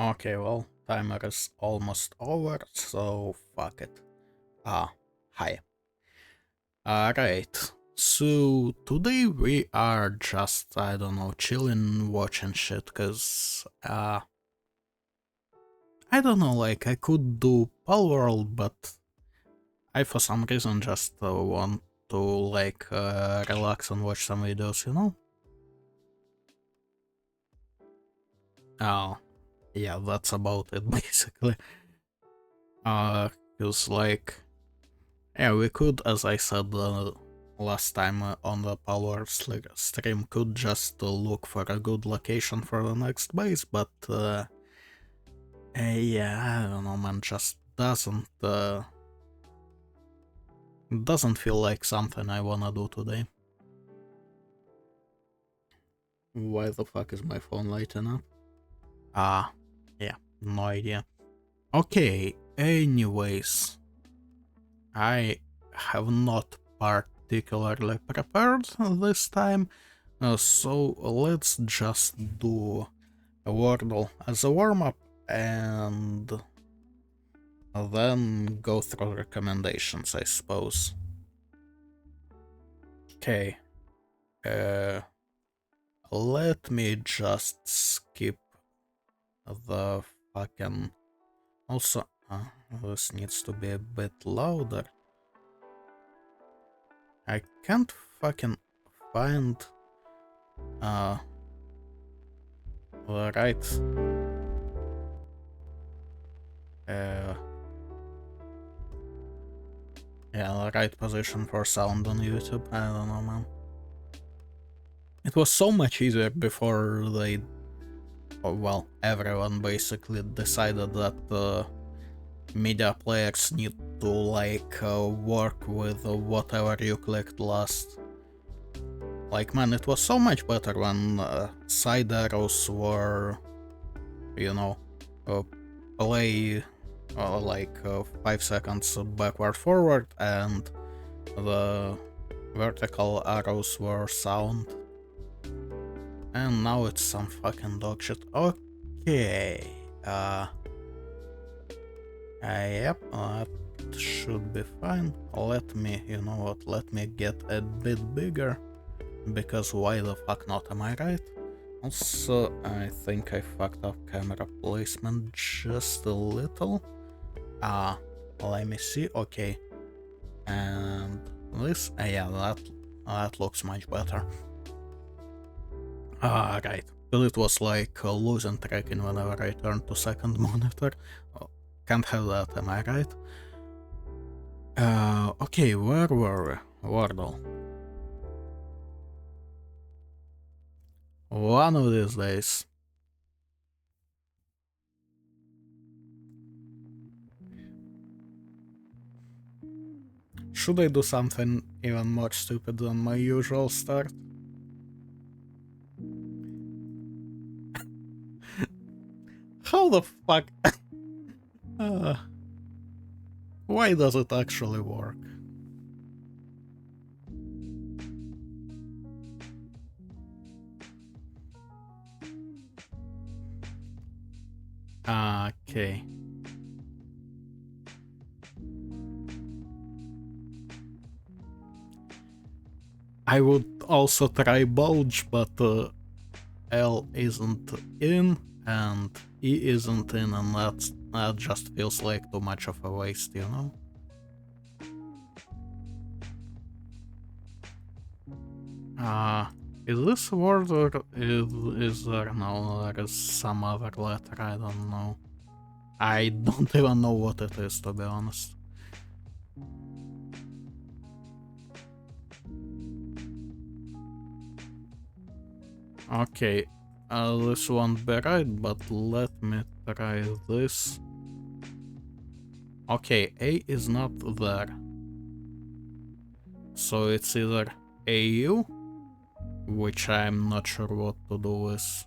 Okay, well, timer is almost over, so fuck it. Hi. Alright, so today we are just, I don't know, chilling, watching shit, cause, I don't know, like, I could do Palworld, but I for some reason just want to, like, relax and watch some videos, you know? Oh, yeah, that's about it, basically. Cause, like, yeah, we could, as I said last time on the Power stream, could just look for a good location for the next base, but yeah, I don't know, man, just doesn't feel like something I wanna do today. Why the fuck is my phone lighting up? Yeah, no idea. Okay, anyways, I have not particularly prepared this time. So let's just do a Wordle as a warm-up and then go through recommendations, I suppose. Okay, let me just skip the fucking... Also, this needs to be a bit louder. I can't fucking find the right yeah, the right position for sound on YouTube. I don't know, man. It was so much easier before they, well, everyone basically decided that media players need to like work with whatever you clicked last. Like, man, it was so much better when side arrows were, you know, play like 5 seconds backward forward and the vertical arrows were sound. And now it's some fucking dog shit. Okay. Yep, that should be fine. Let me, you know what, let me get a bit bigger. Because why the fuck not, am I right? Also, I think I fucked up camera placement just a little. Let me see, okay. And this, yeah, that looks much better. Right. Because it was like losing tracking whenever I turned to second monitor. Oh, can't have that, am I right? Okay, where were we? Wordle. One of these days. Should I do something even more stupid than my usual start? How the fuck? uh, why does it actually work? Okay. I would also try Bulge, but L isn't in, and E isn't in, and that just feels like too much of a waste, you know? Is this word or is there no, there is some other letter, I don't know. I don't even know what it is, to be honest. Okay, this won't be right, but let me try this. Okay, A is not there. So it's either AU, which I'm not sure what to do with,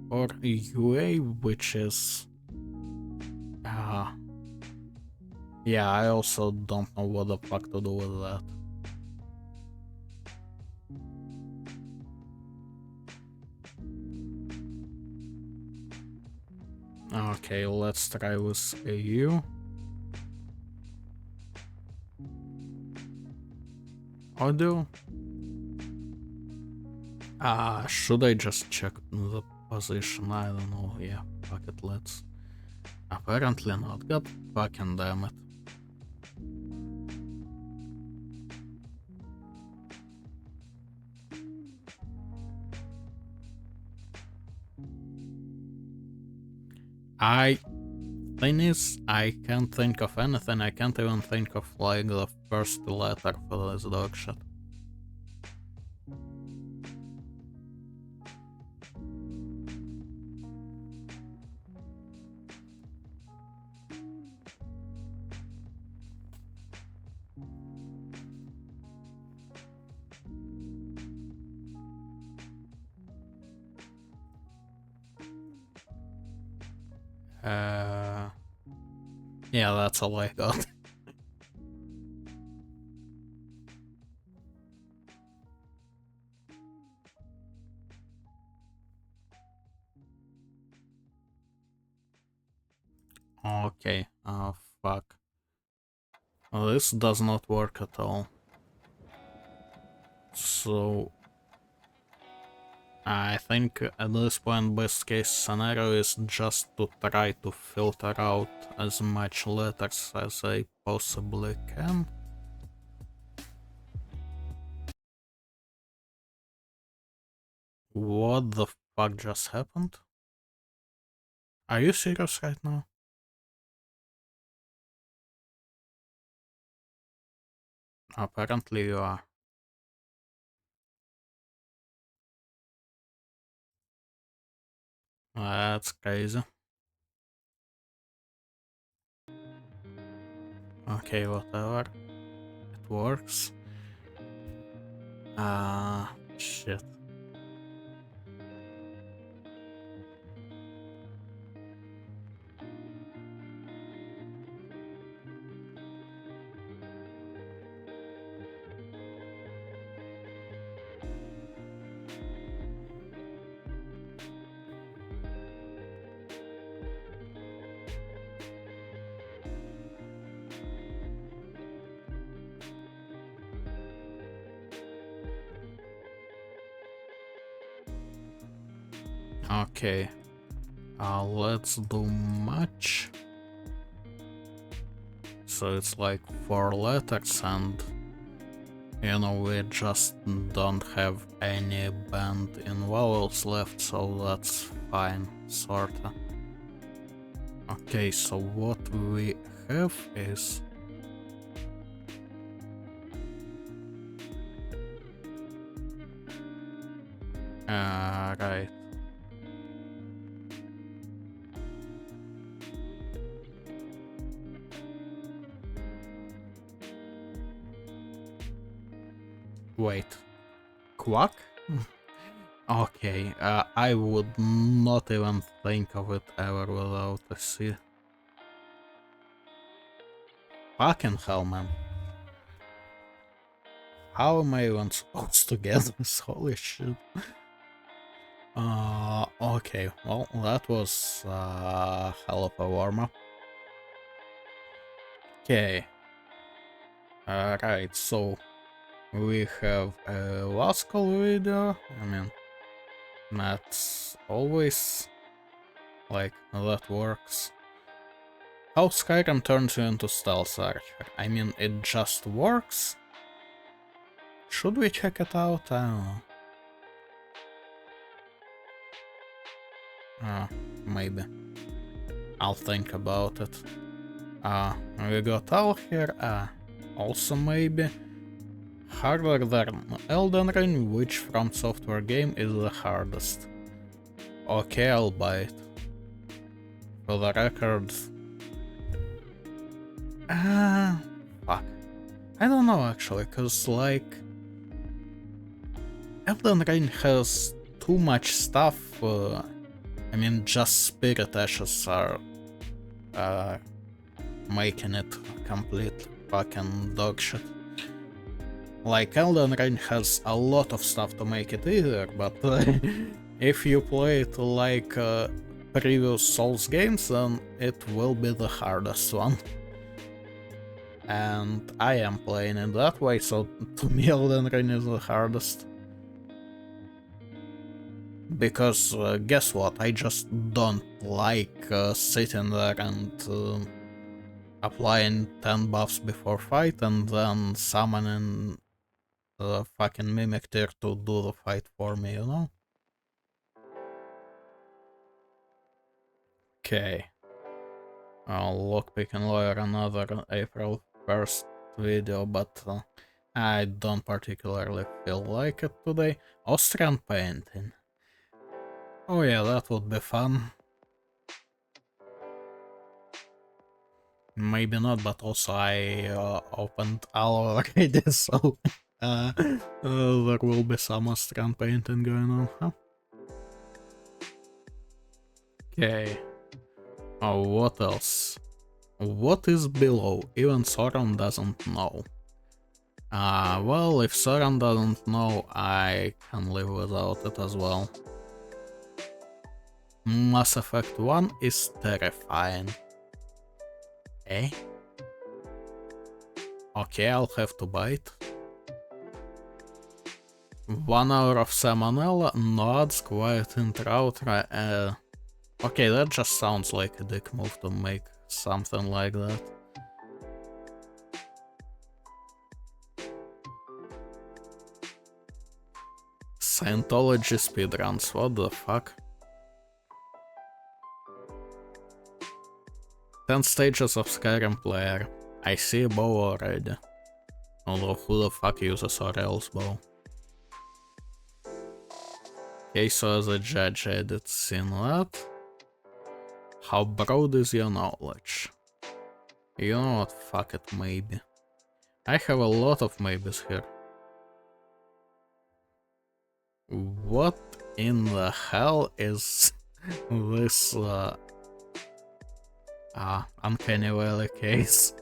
or UA, which is... yeah, I also don't know what the fuck to do with that. Okay, let's try with AU. Audio. Should I just check the position? I don't know. Yeah, fuck it, let's. Apparently not. God fucking damn it. Thing is, I can't think of anything. I can't even think of like the first letter for this dog shit. Yeah, that's all I got. Okay, fuck. Well, this does not work at all. So, I think at this point best case scenario is just to try to filter out as much letters as I possibly can. What the fuck just happened? Are you serious right now? Apparently you are. That's crazy. Okay, whatever. It works. Shit. Okay. Let's do much. So it's like 4 letters and you know we just don't have any band in vowels left, so that's fine, sorta. Okay, so what we have is right. Wait. Quack? Okay, I would not even think of it ever without a C. Fucking hell, man. How am I even supposed to get this? Holy shit. Okay, well, that was a hell of a warm-up. Okay. Right, so we have a last call video. I mean, that's always like that works. How Skyrim turns you into Stealth Archer. I mean, it just works. Should we check it out? I don't know. Maybe. I'll think about it. We got Al here. Also maybe. Harder than Elden Ring, which From Software game is the hardest? Okay, I'll buy it. For the record... fuck. I don't know actually, cause like... Elden Ring has too much stuff, I mean just Spirit Ashes are making it complete fucking dogshit. Like Elden Ring has a lot of stuff to make it easier, but if you play it like previous Souls games, then it will be the hardest one. And I am playing it that way, so to me Elden Ring is the hardest. Because guess what, I just don't like sitting there and applying 10 buffs before fight and then summoning the fucking Mimic Tier to do the fight for me, you know? Okay. Lockpicking Lawyer, another April 1st video, but I don't particularly feel like it today. Austrian painting. Oh yeah, that would be fun. Maybe not, but also I opened Alo already, so there will be some Austrian painting going on, huh? Okay. Oh, what else? What is below? Even Soren doesn't know. Well, if Soren doesn't know, I can live without it as well. Mass Effect 1 is terrifying. Eh? Okay, I'll have to buy it. 1 hour of Salmonella, no ads, quiet intro, outro. Okay, that just sounds like a dick move to make something like that. Scientology speedruns, what the fuck? 10 stages of Skyrim player. I see a bow already. Although who the fuck uses Orel's bow? Okay, so as a judge I did seen that. How broad is your knowledge? You know what, fuck it, maybe. I have a lot of maybes here. What in the hell is this Uncanny Valley case?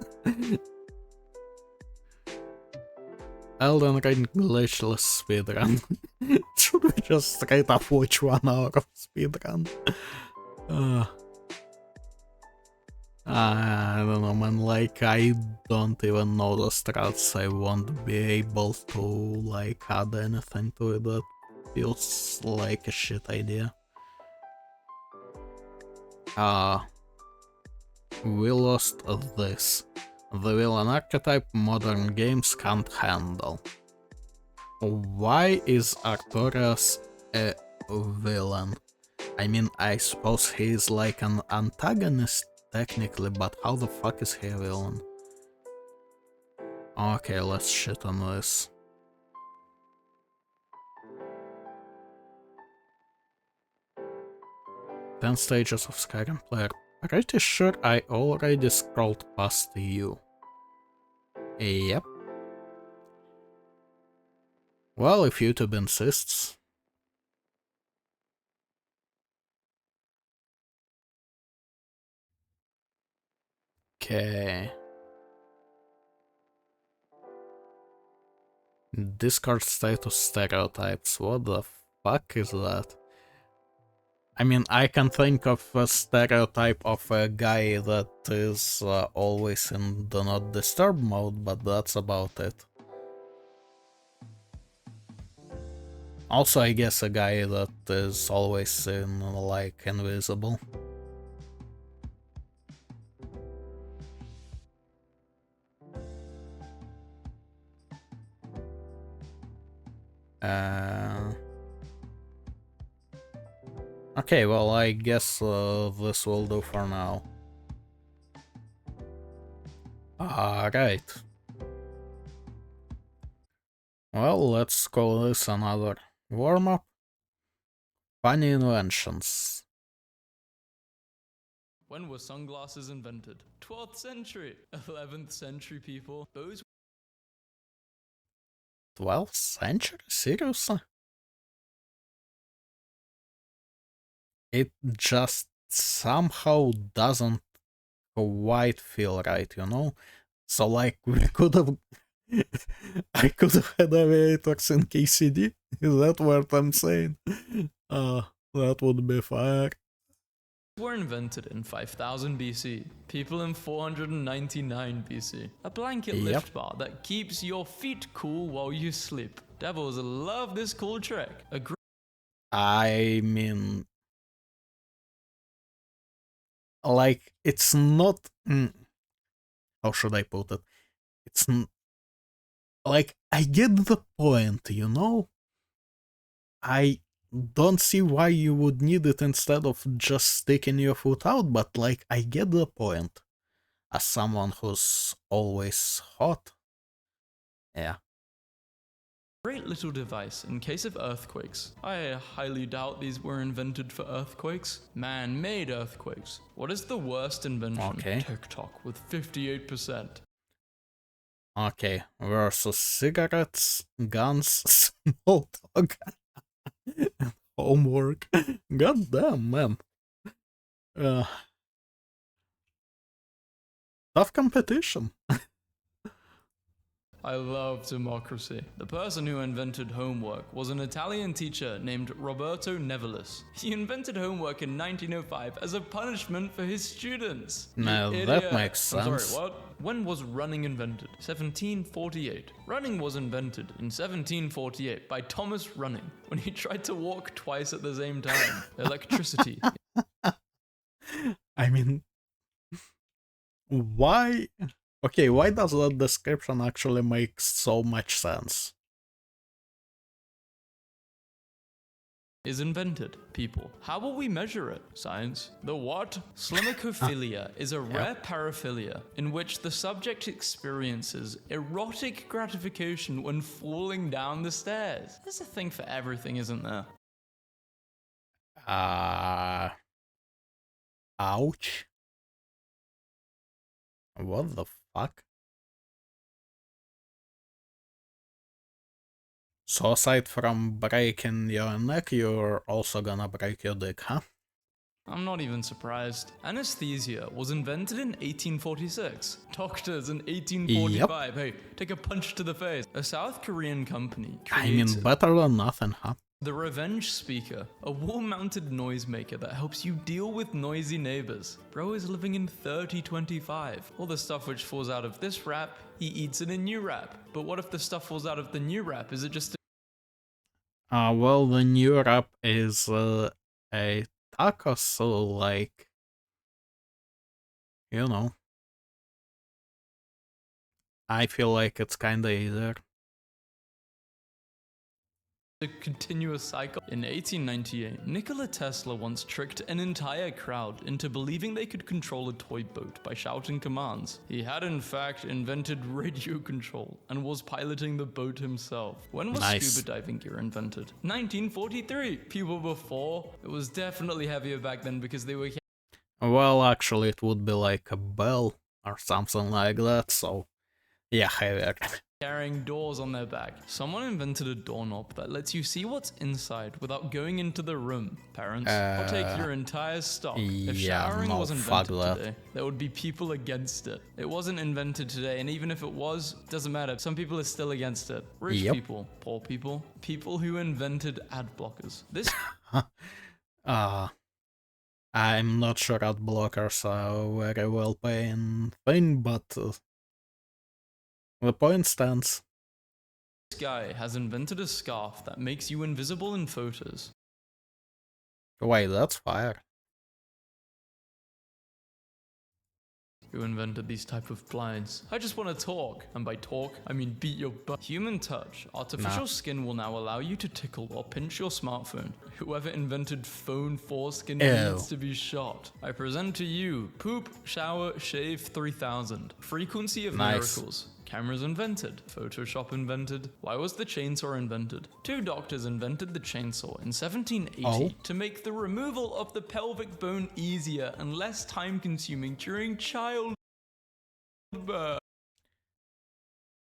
Elden Ring glitchless speedrun. Should we just straight up watch 1 hour of speedrun? I don't know, man, like, I don't even know the strats. I won't be able to, like, add anything to it that feels like a shit idea. We lost this. The villain archetype modern games can't handle. Why is Artorias a villain? I mean, I suppose he is like an antagonist technically, but how the fuck is he a villain? Okay, let's shit on this. Ten stages of Skyrim player. Pretty sure I already scrolled past you. Yep. Well, if YouTube insists. Okay. Discard status stereotypes. What the fuck is that? I mean, I can think of a stereotype of a guy that is always in do not disturb mode, but that's about it. Also, I guess a guy that is always in, like, invisible. Okay, well, I guess this will do for now. Alright. Well, let's call this another warm-up. Funny inventions. When were sunglasses invented? 12th century, 11th century people. Those 12th century? Seriously? It just somehow doesn't quite feel right, you know? So, like, we could have... I could have had aviators in KCD? Is that what I'm saying? That would be fire. were invented in 5000 BC, people in 499 BC. A blanket Yep. lift bar that keeps your feet cool while you sleep. Devils love this cool trick. I mean, like, it's not. How should I put it? It's like, I get the point, you know? I don't see why you would need it instead of just sticking your foot out, but like, I get the point. As someone who's always hot. Yeah. Great little device in case of earthquakes. I highly doubt these were invented for earthquakes. Man-made earthquakes. What is the worst invention? Okay. TikTok with 58%. Okay, versus cigarettes, guns, small talk, and homework. God damn, man. Tough competition. I love democracy. The person who invented homework was an Italian teacher named Roberto Nevilis. He invented homework in 1905 as a punishment for his students. Now You that idiot. makes sense. I'm sorry, what? When was running invented? 1748. Running was invented in 1748 by Thomas Running when he tried to walk twice at the same time. Electricity. I mean, why? Okay, why does that description actually make so much sense? Is invented, people. How will we measure it? Science. The what? Slimacophilia is a rare paraphilia in which the subject experiences erotic gratification when falling down the stairs. There's a thing for everything, isn't there? Ouch. What the fuck? So aside from breaking your neck, you're also gonna break your dick, huh? I'm not even surprised. Anesthesia was invented in 1846. Doctors in 1845. Hey, take a punch to the face. A South Korean company I mean, created better than nothing, huh? the Revenge Speaker, a wall-mounted noisemaker that helps you deal with noisy neighbors. Bro is living in 3025. All the stuff which falls out of this wrap, he eats in a new wrap. But what if the stuff falls out of the new wrap? Is it just Well, the new wrap is a taco, so like, you know, I feel like it's kinda easier. a continuous cycle? In 1898, Nikola Tesla once tricked an entire crowd into believing they could control a toy boat by shouting commands. He had in fact invented radio control and was piloting the boat himself. When was scuba diving gear invented? 1943. People before? It was definitely heavier back then because they were Well, actually, it would be like a bell or something like that, so yeah, heavier. carrying doors on their back. Someone invented a doorknob that lets you see what's inside without going into the room. Parents, I'll take your entire stock. If showering was invented today, there would be people against it. It wasn't invented today, and even if it was, doesn't matter. Some people are still against it. Rich people, poor people, people who invented ad blockers. This I'm not sure ad blockers are a very well paying thing, but the point stands. This guy has invented a scarf that makes you invisible in photos. Wait, that's fire. Who invented these type of blinds? I just want to talk, and by talk, I mean beat your butt. Human touch. Artificial skin will now allow you to tickle or pinch your smartphone. Whoever invented phone foreskin needs to be shot. I present to you Poop, Shower, Shave 3000. Frequency of miracles. Cameras invented. Photoshop invented. Why was the chainsaw invented? Two doctors invented the chainsaw in 1780 to make the removal of the pelvic bone easier and less time consuming during childbirth.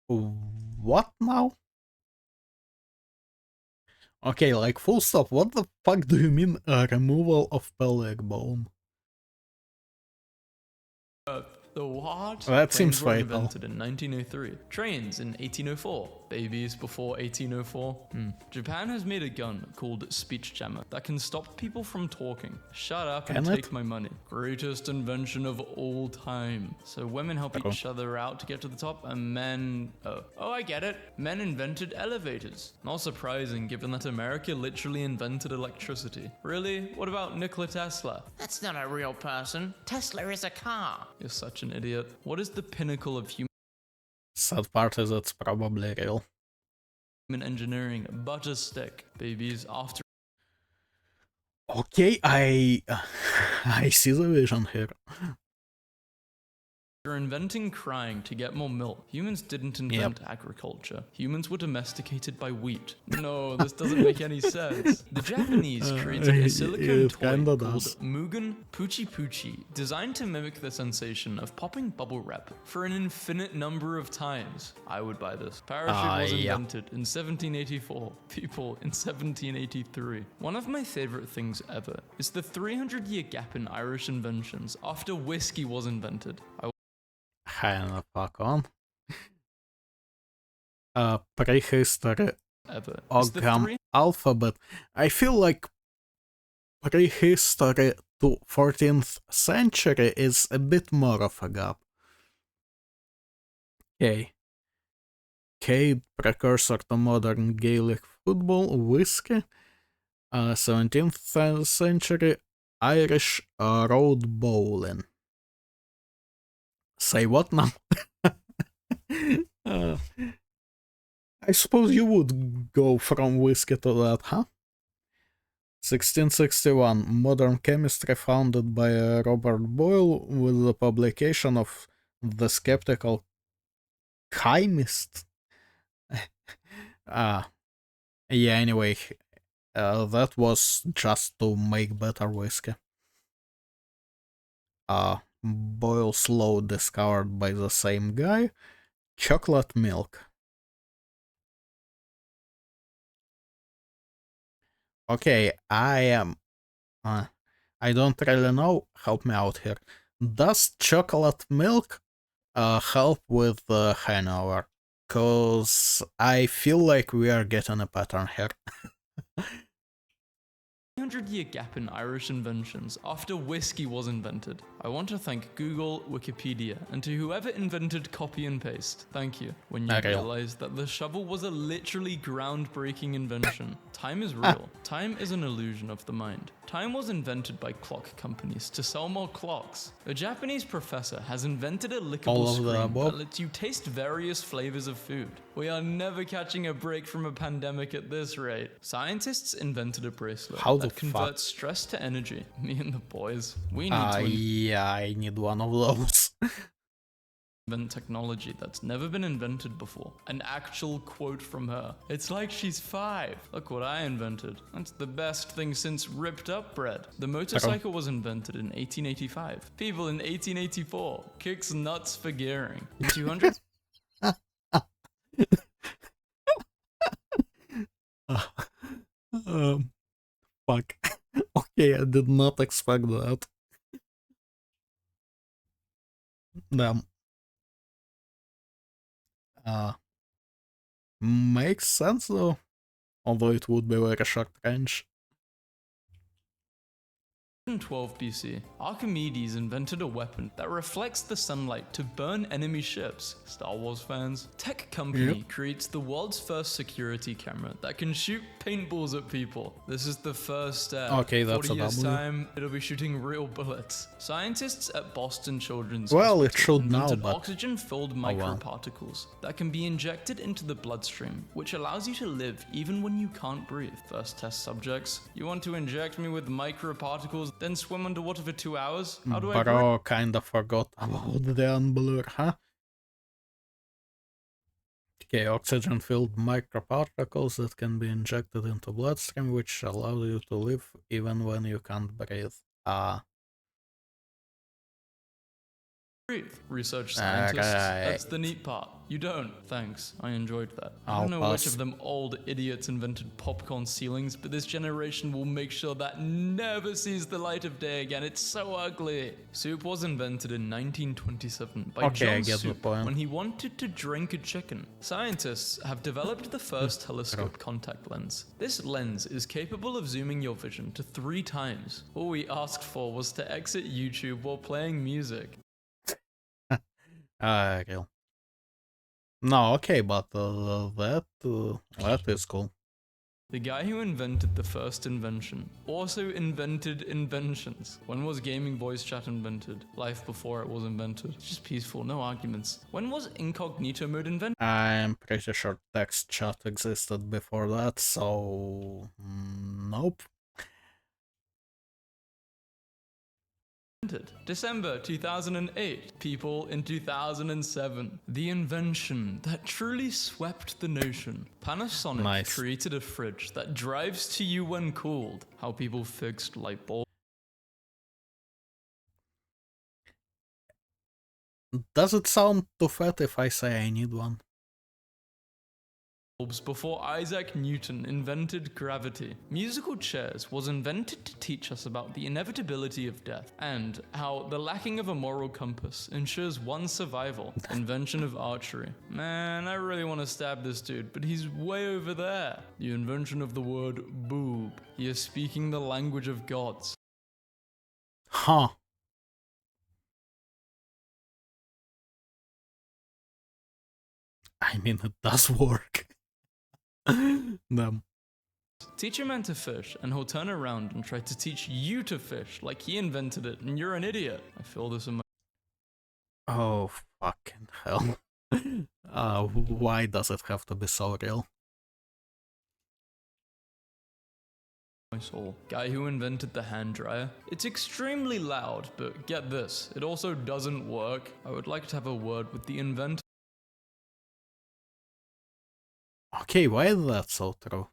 What now? Okay, like full stop, what the fuck do you mean removal of pelvic bone? The what? That seems Planes were fatal. invented in 1903. Trains in 1804. Babies before 1804. Japan has made a gun called Speech Jammer that can stop people from talking. Shut up and Can it? take my money. Greatest invention of all time. So women help each other out to get to the top, and men... Oh, I get it. Men invented elevators. Not surprising, given that America literally invented electricity. Really? What about Nikola Tesla? That's not a real person. Tesla is a car. You're such an idiot. What is the pinnacle of Sad part is it's probably real. human engineering? Butter stick. Babies after Okay, I see the vision here. inventing crying to get more milk. Humans didn't invent agriculture. Humans were domesticated by wheat. No, this doesn't make any sense. The Japanese created a silicone it toy kinda called does. Mugen Puchi Puchi, designed to mimic the sensation of popping bubble wrap for an infinite number of times. I would buy this. Parachute was yeah. invented in 1784. People in 1783. One of my favorite things ever is the 300-year gap in Irish inventions after whiskey was invented. Hang the fuck on. Prehistory Ever. It's the Ogham alphabet. I feel like prehistory to 14th century is a bit more of a gap. Okay. Cade, precursor to modern Gaelic football, whiskey. 17th century Irish road bowling. Say what now? I suppose you would go from whiskey to that, huh? 1661, modern chemistry founded by Robert Boyle with the publication of The Skeptical Chemist. Yeah, anyway, that was just to make better whiskey. Boyle's Law discovered by the same guy. Chocolate milk. Okay, I am... I don't really know. Help me out here. Does chocolate milk help with the hangover? Cause I feel like we are getting a pattern here. 300-year gap in Irish inventions after whiskey was invented. I want to thank Google, Wikipedia, and to whoever invented copy and paste. Thank you. When you realized that the shovel was a literally groundbreaking invention. Time is real. Time is an illusion of the mind. Time was invented by clock companies to sell more clocks. A Japanese professor has invented a lickable screen that lets you taste various flavors of food. We are never catching a break from a pandemic at this rate. Scientists invented a bracelet that converts stress to energy. Me and the boys. We need to yeah, I need one of those. invent technology that's never been invented before. An actual quote from her. It's like she's 5. Look what I invented. That's the best thing since ripped up bread. The motorcycle was invented in 1885. People in 1884. Kicks nuts for gearing. In 200... Fuck. Okay, I did not expect that. Damn. Makes sense though. Although it would be like a short range. 12 BC, Archimedes invented a weapon that reflects the sunlight to burn enemy ships. Star Wars fans. Tech company creates the world's first security camera that can shoot paintballs at people. This is the first step. Okay, that's 40 a years W. time, it'll be shooting real bullets. Scientists at Boston Children's Well, it Hospital should now, invented but oxygen-filled microparticles that can be injected into the bloodstream, which allows you to live even when you can't breathe. First test subjects. You want to inject me with microparticles, then swim underwater for 2 hours? How do I breathe? Bro kinda forgot about the unblur, huh? Okay, oxygen-filled microparticles that can be injected into bloodstream, which allow you to live even when you can't breathe. breathe. Research scientists. Alright. That's the neat part. You don't. Thanks. I enjoyed that. I I'll don't know which pass. of them old idiots invented popcorn ceilings, but this generation will make sure that never sees the light of day again. It's so ugly. Soup was invented in 1927 by Okay, I John get the Soup point. when he wanted to drink a chicken. Scientists have developed the first telescope contact lens. This lens is capable of zooming your vision to 3 times. All we asked for was to exit YouTube while playing music. Real. No, okay, but that is cool. The guy who invented the first invention also invented inventions. When was gaming voice chat invented? Life before it was invented. It's just peaceful, no arguments. When was incognito mode invented? I'm pretty sure text chat existed before that, so nope. December 2008. People in 2007. The invention that truly swept the nation. Panasonic Nice. created a fridge that drives to you when cooled. How people fixed light bulbs. Does it sound too fat if I say I need one? Before Isaac Newton invented gravity. Musical chairs was invented to teach us about the inevitability of death and how the lacking of a moral compass ensures one's survival. Invention of archery. Man, I really want to stab this dude, but he's way over there. The invention of the word boob. He is speaking the language of gods. Huh. I mean, it does work. Damn. Teach a man to fish, and he'll turn around and try to teach you to fish like he invented it, and you're an idiot. I feel this in my Oh, fucking hell. Why does it have to be so real? soul. Guy who invented the hand dryer. It's extremely loud, but get this, it also doesn't work. I would like to have a word with the inventor. Okay, why is that so true?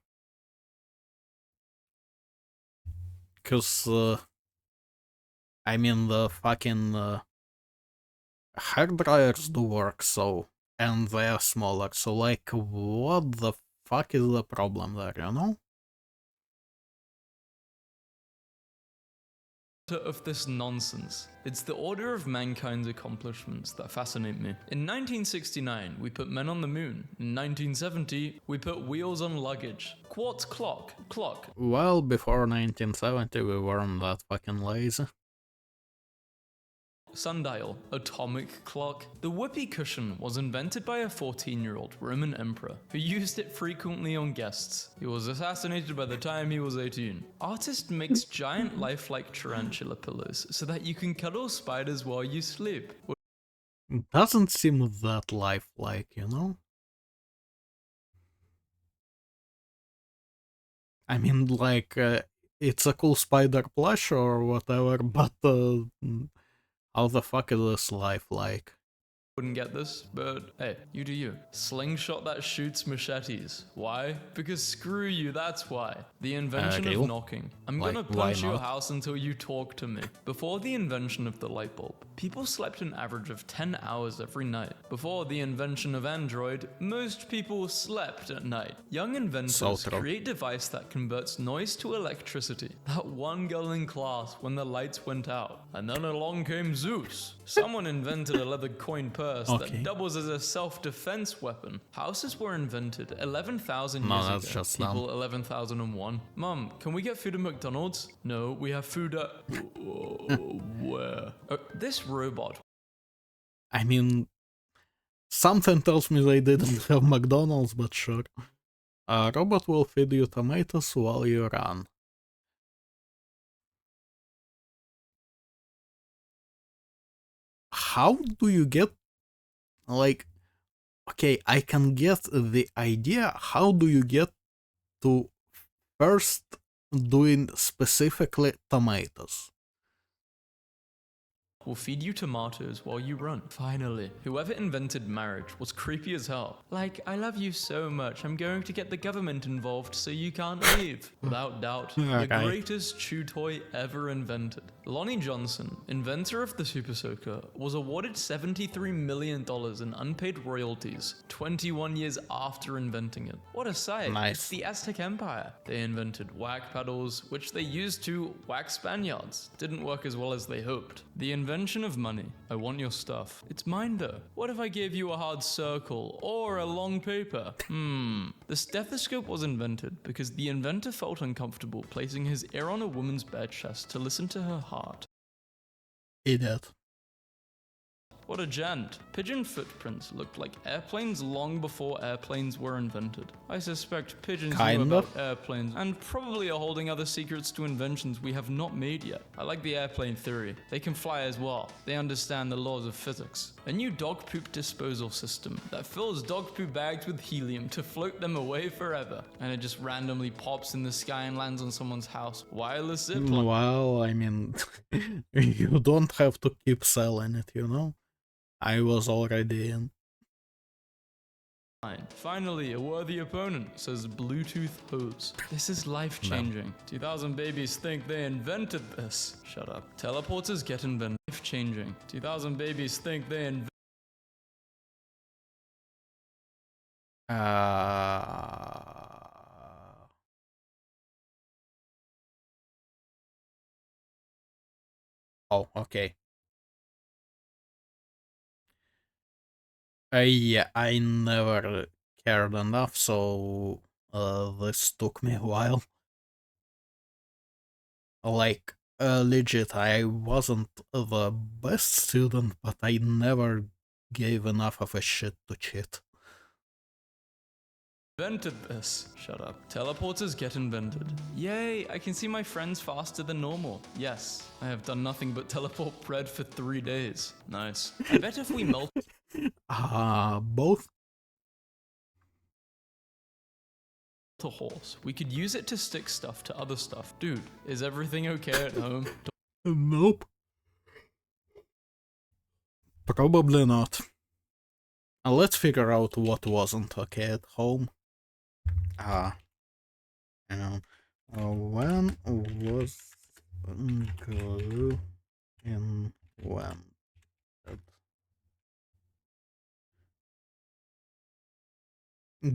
Cause, I mean, the fucking hair dryers do work, so, and they're smaller, so like, what the fuck is the problem there, you know? Of this nonsense. It's the order of mankind's accomplishments that fascinate me. In 1969, we put men on the moon. In 1970, we put wheels on luggage. Quartz clock. Well, before 1970 we weren't that fucking lazy. Sundial. Atomic clock. The whoopee cushion was invented by a 14-year-old Roman emperor who used it frequently on guests. He was assassinated by the time he was 18. Artist makes giant lifelike tarantula pillows so that you can cuddle spiders while you sleep. Doesn't seem that lifelike, you know? I mean, like, it's a cool spider plush or whatever, but how the fuck is this lifelike? Wouldn't get this, but hey, you do you. Slingshot that shoots machetes. Why? Because screw you, that's why. The invention of knocking. I'm gonna punch your house until you talk to me. Before the invention of the light bulb, people slept an average of 10 hours every night. Before the invention of Android, most people slept at night. Young inventors create a device that converts noise to electricity. That one girl in class when the lights went out. And then along came Zeus. Someone invented a leather coin purse that doubles as a self-defense weapon. Houses were invented 11,000 years ago. Just People 11,001. Mom, can we get food at McDonald's? No, we have food at... where? This robot. I mean, something tells me they didn't have McDonald's, but sure. A robot will feed you tomatoes while you run. How do you get, like, okay, I can get the idea, how do you get to first doing specifically tomatoes? will feed you tomatoes while you run. Finally, whoever invented marriage was creepy as hell. Like, I love you so much, I'm going to get the government involved so you can't leave. Without doubt, the Okay. greatest chew toy ever invented. Lonnie Johnson, inventor of the Super Soaker, was awarded $73 million in unpaid royalties 21 years after inventing it. What a sight. Nice. It's the Aztec Empire. They invented whack paddles, which they used to whack Spaniards. Didn't work as well as they hoped. The invention of money. I want your stuff. It's mine though. What if I gave you a hard circle or a long paper? The stethoscope was invented because the inventor felt uncomfortable placing his ear on a woman's bare chest to listen to her heart. Idiot. What a gent. Pigeon footprints looked like airplanes long before airplanes were invented. I suspect pigeons Kind knew of. about airplanes and probably are holding other secrets to inventions we have not made yet. I like the airplane theory. They can fly as well. They understand the laws of physics. A new dog poop disposal system that fills dog poop bags with helium to float them away forever. And it just randomly pops in the sky and lands on someone's house. Wireless zipline. Well, I mean, you don't have to keep selling it, you know? I was already in. Finally, a worthy opponent, says Bluetooth hose. This is life-changing. 2,000 babies think they invented this. Shut up. Teleporters get invented. Life-changing. 2,000 babies think they invented. Oh, okay. Yeah, I never cared enough, so this took me a while. Like, legit, I wasn't the best student, but I never gave enough of a shit to cheat. Invented this. Shut up. Teleporters get invented. Yay, I can see my friends faster than normal. Yes, I have done nothing but teleport bread for 3 days. Nice. I bet if we melt Both? a horse, we could use it to stick stuff to other stuff. Dude, is everything okay at home? Nope. Probably not. Let's figure out what wasn't okay at home. When was glue invented?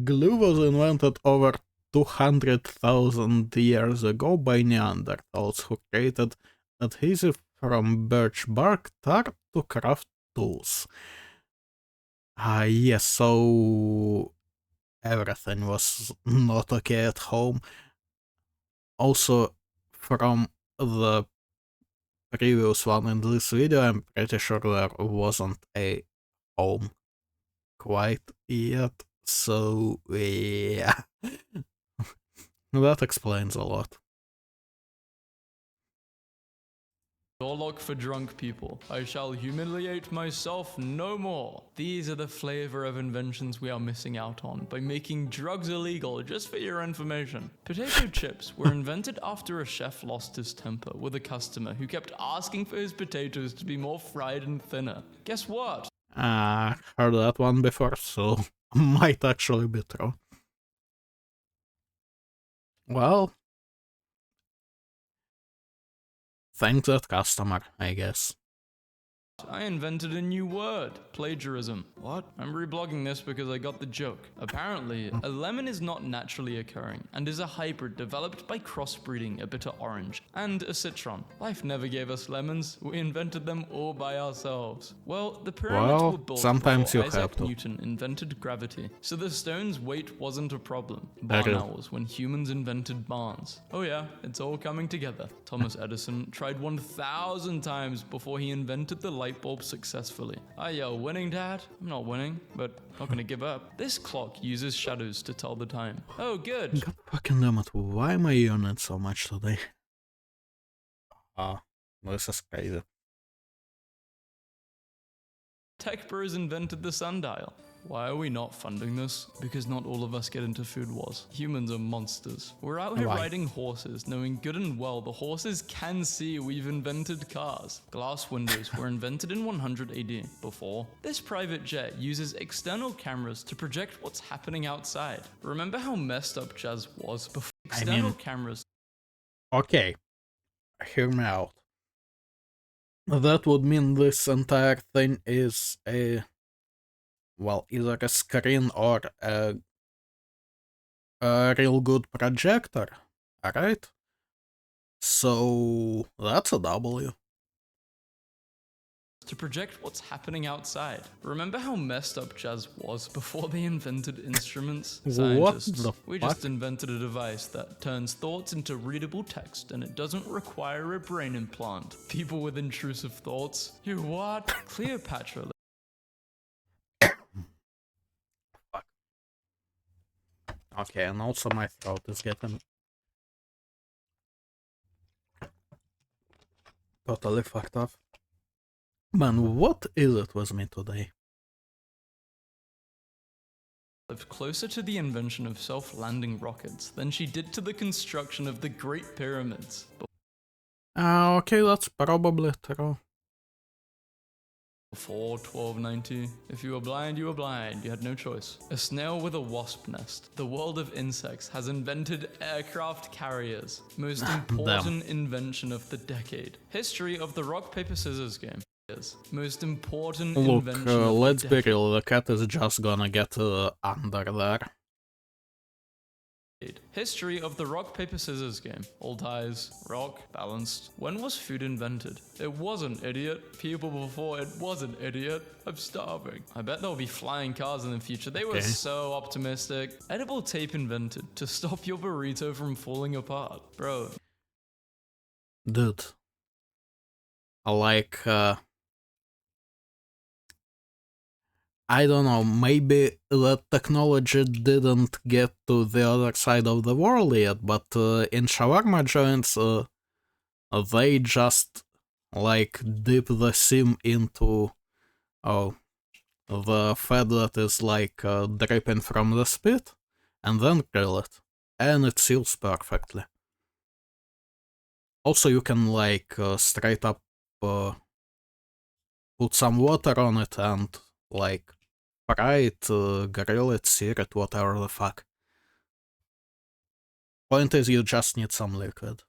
Glue was invented over 200,000 years ago by Neanderthals who created adhesive from birch bark tar to craft tools. Yes, so everything was not okay at home. Also, from the previous one in this video, I'm pretty sure there wasn't a home quite yet, so yeah. That explains a lot. Door lock for drunk people. I shall humiliate myself no more. These are the flavor of inventions we are missing out on by making drugs illegal, just for your information. Potato chips were invented after a chef lost his temper with a customer who kept asking for his potatoes to be more fried and thinner. Guess what? Heard that one before, so might actually be true. Well, thank that customer, I guess. I invented a new word. Plagiarism. What? I'm reblogging this because I got the joke. Apparently, a lemon is not naturally occurring and is a hybrid developed by crossbreeding a bitter orange and a citron. Life never gave us lemons. We invented them all by ourselves. Well, the pyramids were built sometimes before you have Isaac to. Newton invented gravity, so the stone's weight wasn't a problem. Very Barn good. owls when humans invented barns. Oh yeah, it's all coming together. Thomas Edison tried 1,000 times before he invented the light bulb successfully. I yell, winning, Dad? I'm not winning, but not gonna give up. This clock uses shadows to tell the time. Oh, good. God fucking damn it, why am I yawning so much today? This is crazy. Tech bros invented the sundial. Why are we not funding this? Because not all of us get into food wars. Humans are monsters. We're out here Why? riding horses, knowing good and well the horses can see we've invented cars. Glass windows were invented in 100 AD. Before, this private jet uses external cameras to project what's happening outside. Remember how messed up jazz was before? External cameras. Okay, hear me out. That would mean this entire thing is a, well, either a screen or a real good projector, alright? So that's a W. To project what's happening outside. Remember how messed up jazz was before they invented instruments? Scientists. the We fuck? just invented a device that turns thoughts into readable text and it doesn't require a brain implant. People with intrusive thoughts. You what? Cleopatra. Okay, and also my throat is getting totally fucked up. Man, what is it with me today? Lived closer to the invention of self-landing rockets than she did to the construction of the Great Pyramids. Okay, that's probably true. Before 1290, if you were blind, you were blind. You had no choice. A snail with a wasp nest. The world of insects has invented aircraft carriers. Most important invention of the decade. History of the rock, paper, scissors game. Most important Look, invention of let's the be decade. real, the cat is just gonna get under there. History of the rock, paper, scissors game. All ties, rock, balanced. When was food invented? It wasn't, idiot. People before it wasn't, idiot. I'm starving. I bet there'll be flying cars in the future. They were so optimistic. Edible tape invented to stop your burrito from falling apart. Bro. Dude. Like, I don't know, maybe the technology didn't get to the other side of the world yet, but in shawarma joints, they just, like, dip the seam into, the fat that is, like, dripping from the spit, and then grill it. And it seals perfectly. Also, you can, like, straight up put some water on it and, like, fry it, grill it, sear it, whatever the fuck. Point is, you just need some liquid.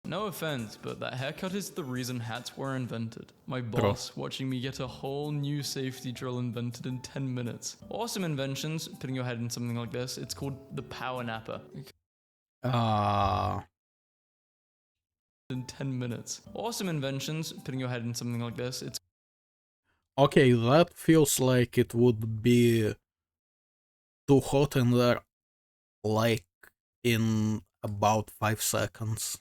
No offense, but that haircut is the reason hats were invented. My boss watching me get a whole new safety drill invented in 10 minutes. Awesome inventions, putting your head in something like this, it's called the power napper. In 10 minutes. Awesome inventions, putting your head in something like this, it's Okay, that feels like it would be too hot in there, like, in about 5 seconds.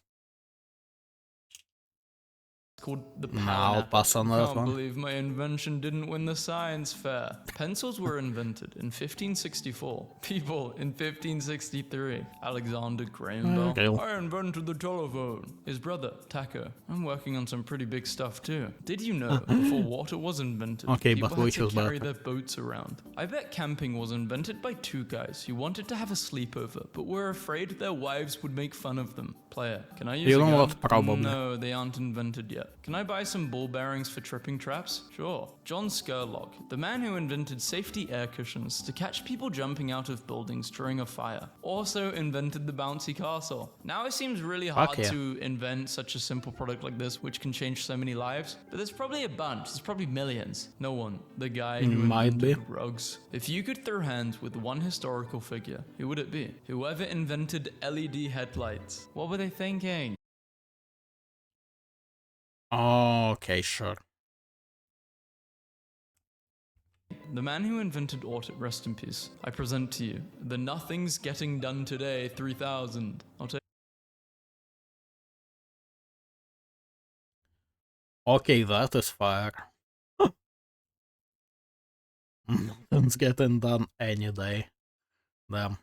called the Nah, power I'll napper. pass on that Can't one. believe my invention didn't win the science fair. Pencils were invented in 1564. People in 1563. Alexander Graham Bell. Real. I invented the telephone. His brother, Taco. I'm working on some pretty big stuff too. Did you know before water was invented, Okay, people but had which to was carry better? their boats around? I bet camping was invented by two guys who wanted to have a sleepover, but were afraid their wives would make fun of them. Player, can I use You a know gun? what? Probably. No, they aren't invented yet. Can I buy some ball bearings for tripping traps? Sure. John Skurlock, the man who invented safety air cushions to catch people jumping out of buildings during a fire, also invented the bouncy castle. Now it seems really hard yeah. to invent such a simple product like this, which can change so many lives, but there's probably a bunch, there's probably millions. No one. The guy who Might invented rugs. If you could throw hands with one historical figure, who would it be? Whoever invented LED headlights. What were they thinking? Okay, sure. The man who invented auto, rest in peace. I present to you the Nothing's Getting Done Today 3000. I'll take. Okay, that is fire. Nothing's getting done any day. Damn.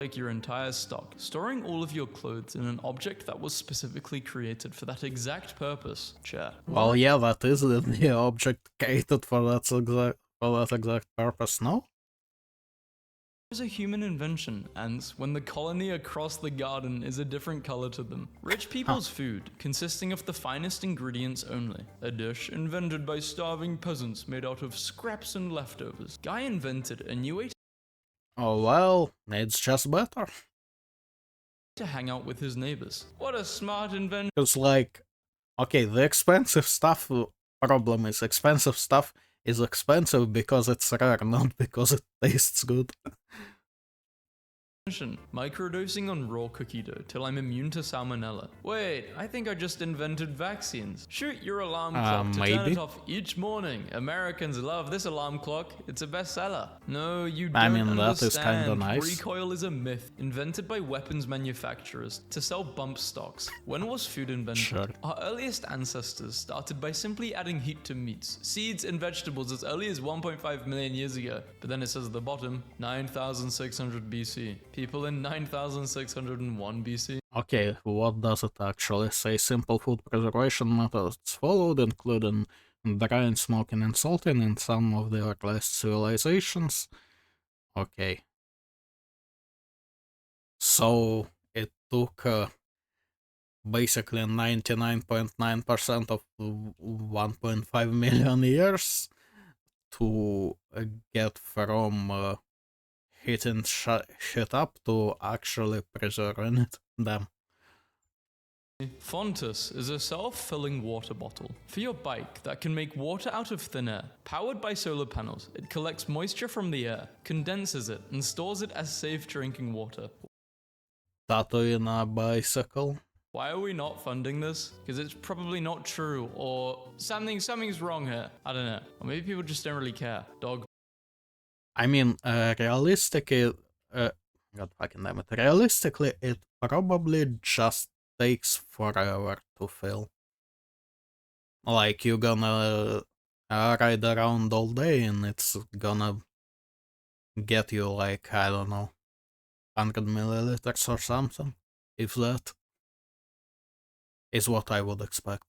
like your entire stock, storing all of your clothes in an object that was specifically created for that exact purpose. Chair. Well, yeah, that is the object created for that exact purpose, no? Is a human invention, and when the colony across the garden is a different color to them. Rich people's food, consisting of the finest ingredients only. A dish invented by starving peasants made out of scraps and leftovers. Guy invented a new way Oh well, it's just better. to hang out with his neighbors. What a smart invention. It's like, okay, the expensive stuff problem is expensive stuff is expensive because it's rare, not because it tastes good. Microdosing on raw cookie dough till I'm immune to salmonella. Wait, I think I just invented vaccines. Shoot your alarm clock to turn maybe. it off each morning. Americans love this alarm clock. It's a bestseller. No, you don't I mean, that understand. is kinda nice. Recoil is a myth invented by weapons manufacturers to sell bump stocks. When was food invented? Sure. Our earliest ancestors started by simply adding heat to meats, seeds, and vegetables as early as 1.5 million years ago. But then it says at the bottom, 9,600 BC. People in 9601 BC. Okay, what does it actually say? Simple food preservation methods followed, including drying, smoking, and salting in some of the earliest civilizations. Okay. So, it took basically 99.9% of 1.5 million years to get from heating shit up to actually preserving it. Damn. Fontus is a self-filling water bottle for your bike that can make water out of thin air. Powered by solar panels, it collects moisture from the air, condenses it, and stores it as safe drinking water. Tattooing a bicycle. Why are we not funding this? Because it's probably not true, or something's wrong here. I don't know. Or maybe people just don't really care. Dog. I mean, realistically, God fucking damn it. Realistically, it probably just takes forever to fill. Like, you're gonna ride around all day and it's gonna get you like, I don't know, 100 milliliters or something. If that is what I would expect.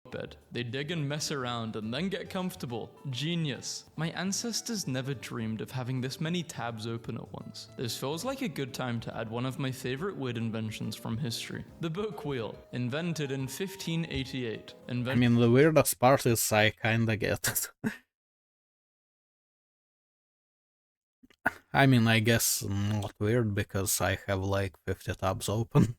Bed. They dig and mess around and then get comfortable. Genius. My ancestors never dreamed of having this many tabs open at once. This feels like a good time to add one of my favorite weird inventions from history. The book wheel, invented in 1588. I mean, the weirdest part is I kinda get it. I mean, I guess not weird because I have like 50 tabs open.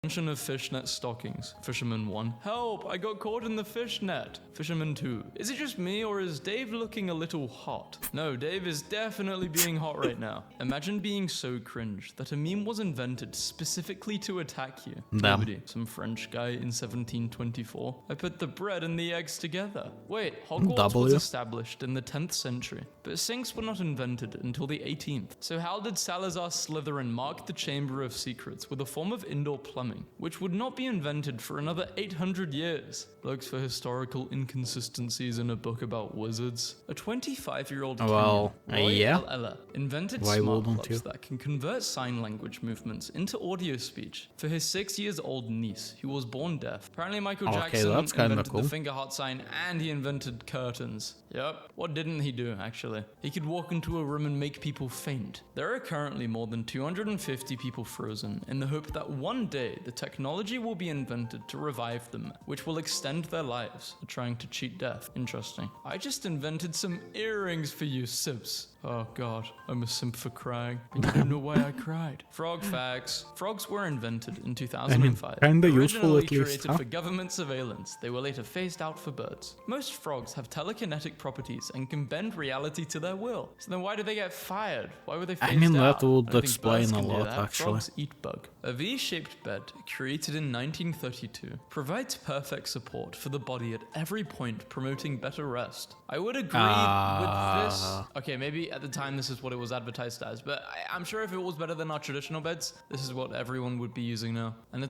Invention of fishnet stockings. Fisherman 1. Help! I got caught in the fishnet. Fisherman 2. Is it just me or is Dave looking a little hot? No, Dave is definitely being hot right now. Imagine being so cringe that a meme was invented specifically to attack you. Damn. Nobody. Some French guy in 1724. I put the bread and the eggs together. Wait, Hogwarts was established in the 10th century, but sinks were not invented until the 18th. So how did Salazar Slytherin mark the Chamber of Secrets with a form of indoor plumbing, which would not be invented for another 800 years? Looks for historical inconsistencies in a book about wizards. A 25-year-old Well, Roy yeah. L. Eller invented Why smart wouldn't gloves you? that can convert sign language movements into audio speech for his 6-year-old niece, who was born deaf. Apparently Michael Okay, Jackson that's kinda invented cool. the finger heart sign and he invented curtains. Yep. What didn't he do, actually? He could walk into a room and make people faint. There are currently more than 250 people frozen in the hope that one day the technology will be invented to revive them, which will extend their lives. They're trying to cheat death. Interesting. I just invented some earrings for you, Sips. Oh god, I'm a simp for crying. And you don't know why I cried. Frog facts. Frogs were invented in 2005. Kinda useful Originally at least, created huh? for government surveillance, they were later phased out for birds. Most frogs have telekinetic properties and can bend reality to their will. So then why did they get fired? Why were they phased out? I mean, that would I don't think explain birds a can do lot, that. actually. Frogs eat bug. A V-shaped bed, created in 1932, provides perfect support for the body at every point, promoting better rest. I would agree with this. Okay, maybe at the time this is what it was advertised as, but I'm sure if it was better than our traditional beds, this is what everyone would be using now. And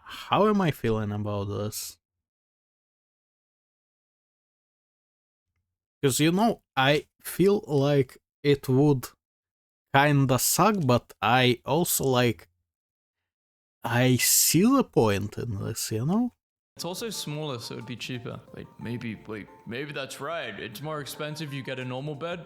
How am I feeling about this? Because, you know, I feel like it would kinda suck, but I also, like, I see the point in this, you know? It's also smaller, so it'd be cheaper. Wait, maybe that's right. It's more expensive, you get a normal bed?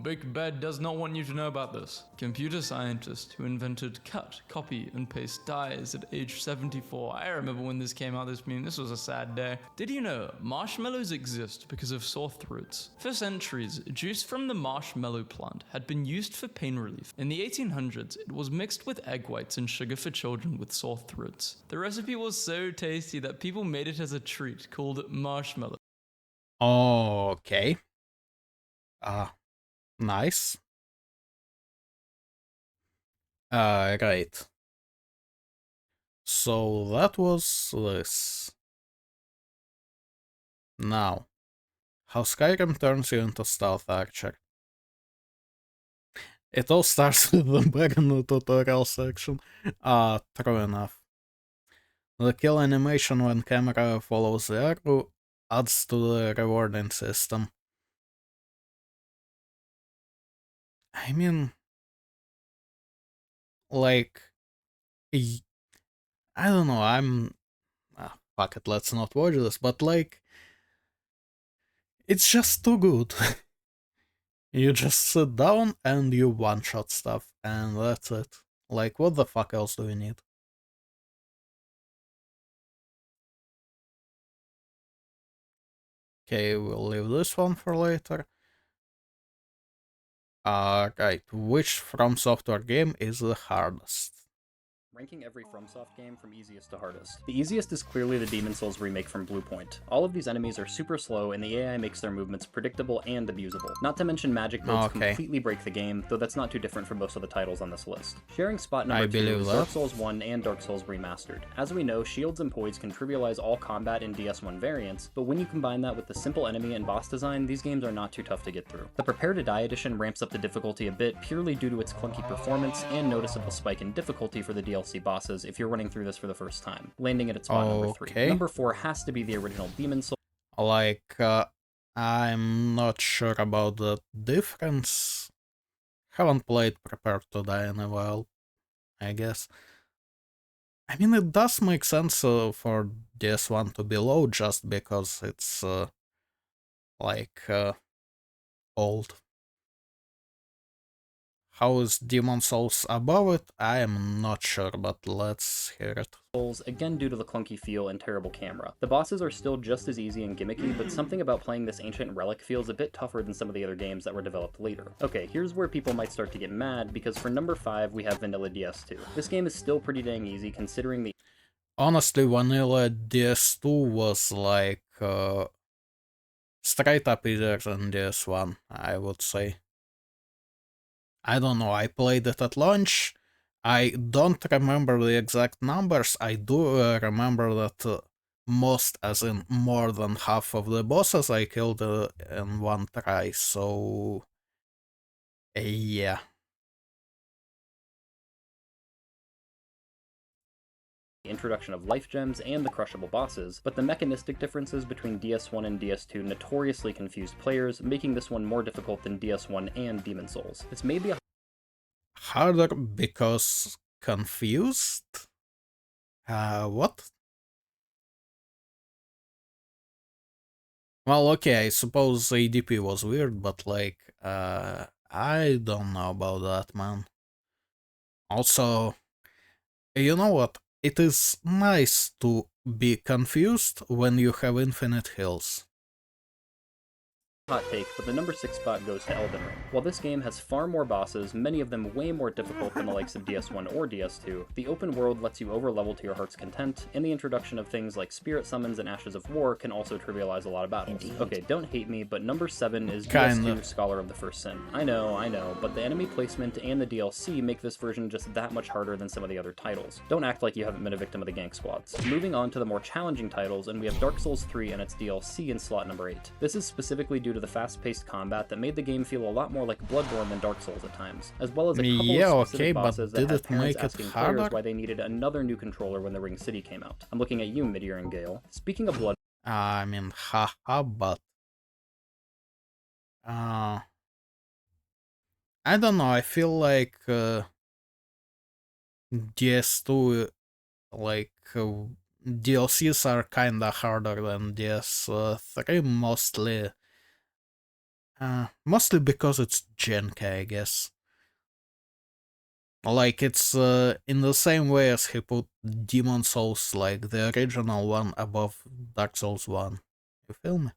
Big Bed does not want you to know about this. Computer scientist who invented cut, copy, and paste dies at age 74. I remember when this came out, this was a sad day. Did you know marshmallows exist because of sore throats? For centuries, juice from the marshmallow plant had been used for pain relief. In the 1800s, it was mixed with egg whites and sugar for children with sore throats. The recipe was so tasty that people made it as a treat called marshmallow. Okay. Nice. Right. So that was this. Now, how Skyrim turns you into stealth archer. It all starts with the begin tutorial section. True enough. The kill animation when camera follows the arrow adds to the rewarding system. I mean, like, I don't know, fuck it, let's not watch this, but like, it's just too good. You just sit down and you one-shot stuff, and that's it. Like, what the fuck else do you need? Okay, we'll leave this one for later. Right, which From Software game is the hardest? Ranking every FromSoft game from easiest to hardest. The easiest is clearly the Demon Souls remake from Bluepoint. All of these enemies are super slow, and the AI makes their movements predictable and abusable. Not to mention magic builds completely break the game, though that's not too different from most of the titles on this list. Sharing spot number 2 is Dark Souls 1 and Dark Souls Remastered. As we know, shields and poise can trivialize all combat in DS1 variants, but when you combine that with the simple enemy and boss design, these games are not too tough to get through. The Prepare to Die edition ramps up the difficulty a bit purely due to its clunky performance and noticeable spike in difficulty for the DLC bosses if you're running through this for the first time, landing at its spot number 3. Number 4 has to be the original Demon Souls. Like, I'm not sure about the difference. Haven't played Prepare to Die in a while, I guess. I mean, it does make sense for DS1 to be low just because it's, old. How is Demon Souls above it? I am not sure, but let's hear it. Again due to the clunky feel and terrible camera. The bosses are still just as easy and gimmicky, but something about playing this ancient relic feels a bit tougher than some of the other games that were developed later. Okay, here's where people might start to get mad, because for number 5 we have Vanilla DS2. This game is still pretty dang easy considering the... Honestly, Vanilla DS2 was like, straight up easier than DS1, I would say. I don't know, I played it at launch. I don't remember the exact numbers. I do remember that most, as in more than half of the bosses I killed in one try, so yeah. Introduction of life gems and the crushable bosses, but the mechanistic differences between DS1 and DS2 notoriously confused players, making this one more difficult than DS1 and Demon Souls. It's maybe harder because confused? What? Well, okay, I suppose ADP was weird, but like, I don't know about that, man. Also, you know what? It is nice to be confused when you have infinite heals. hot take, but the number 6 spot goes to Elden Ring. While this game has far more bosses, many of them way more difficult than the likes of DS1 or DS2, the open world lets you overlevel to your heart's content, and the introduction of things like Spirit Summons and Ashes of War can also trivialize a lot of battles. Okay, don't hate me, but number 7 is DS2 Scholar of the First Sin. I know, but the enemy placement and the DLC make this version just that much harder than some of the other titles. Don't act like you haven't been a victim of the gank squads. Moving on to the more challenging titles, and we have Dark Souls 3 and its DLC in slot number 8. This is specifically due to the fast-paced combat that made the game feel a lot more like Bloodborne than Dark Souls at times, as well as a couple of specific bosses that had parents asking players why they needed another new controller when the Ring City came out. I'm looking at you, Midir and Gale. Speaking of Blood, I mean, haha, but Uh, I don't know. I feel like DS2, like DLCs are kinda harder than DS3, mostly. Mostly because it's janky, I guess. Like, it's in the same way as he put Demon Souls, like the original one, above Dark Souls 1. You feel me?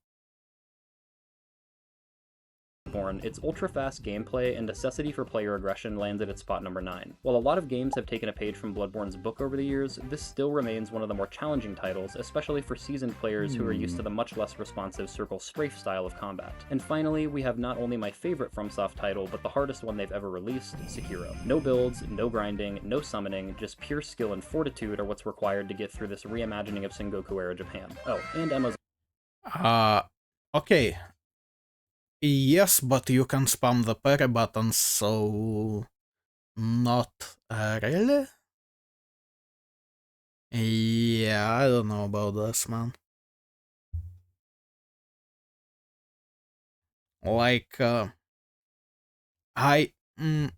Its ultra-fast gameplay and necessity for player aggression landed at spot number 9. While a lot of games have taken a page from Bloodborne's book over the years, this still remains one of the more challenging titles, especially for seasoned players who are used to the much less responsive circle strafe style of combat. And finally, we have not only my favorite FromSoft title, but the hardest one they've ever released, Sekiro. No builds, no grinding, no summoning, just pure skill and fortitude are what's required to get through this reimagining of Sengoku era Japan. Oh, and Emma's Okay. Yes, but you can spam the parry button, so not really? Yeah, I don't know about this, man. Like, I... Mm,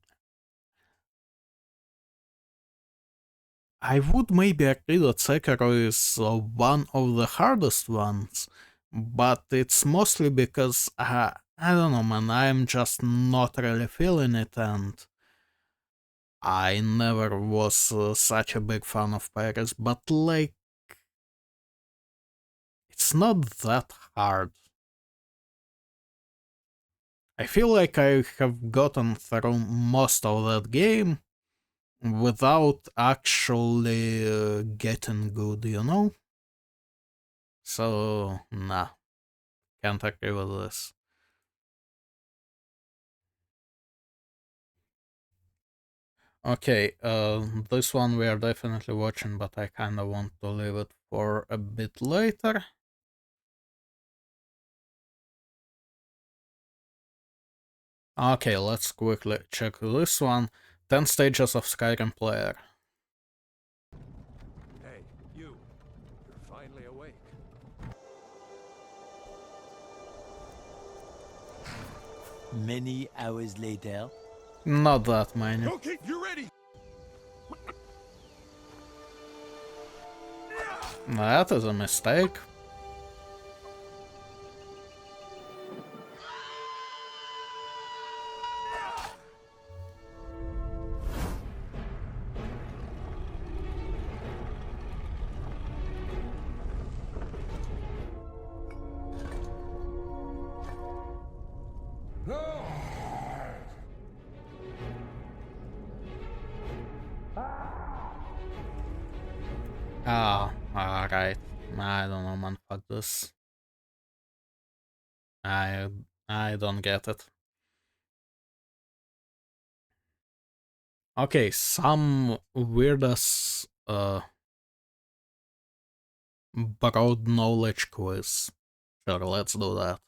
I would maybe agree that Sekiro is one of the hardest ones, but it's mostly because, I don't know, man, I'm just not really feeling it, and I never was such a big fan of Paris, but like, it's not that hard. I feel like I have gotten through most of that game without actually getting good, you know? So, nah, can't agree with this. Okay, this one we are definitely watching, but I kinda want to leave it for a bit later. Okay, let's quickly check this one. 10 stages of Skyrim player. Hey, you. You're finally awake. Many hours later. Not that many. Okay, you're ready. That is a mistake. Ah, alright. I don't know, man. Fuck this. I I don't get it. Okay, some weirdest broad knowledge quiz. Sure, let's do that.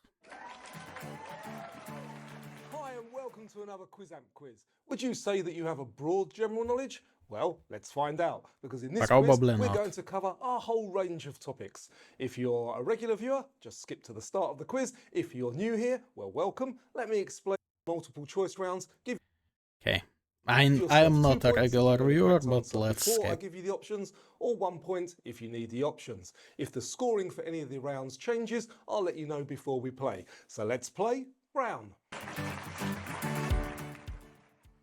Hi, and welcome to another Quizamp quiz. Would you say that you have a broad general knowledge? Well, let's find out, because in this quiz, Probably we're not. going to cover a whole range of topics. If you're a regular viewer, just skip to the start of the quiz. If you're new here, well, welcome. Let me explain multiple choice rounds. Give Okay. I yourself am 2 not a points if you regular got the viewer, correct but answer let's before I skip. give you the options, or 1 point if you need the options. If the scoring for any of the rounds changes, I'll let you know before we play. So let's play round.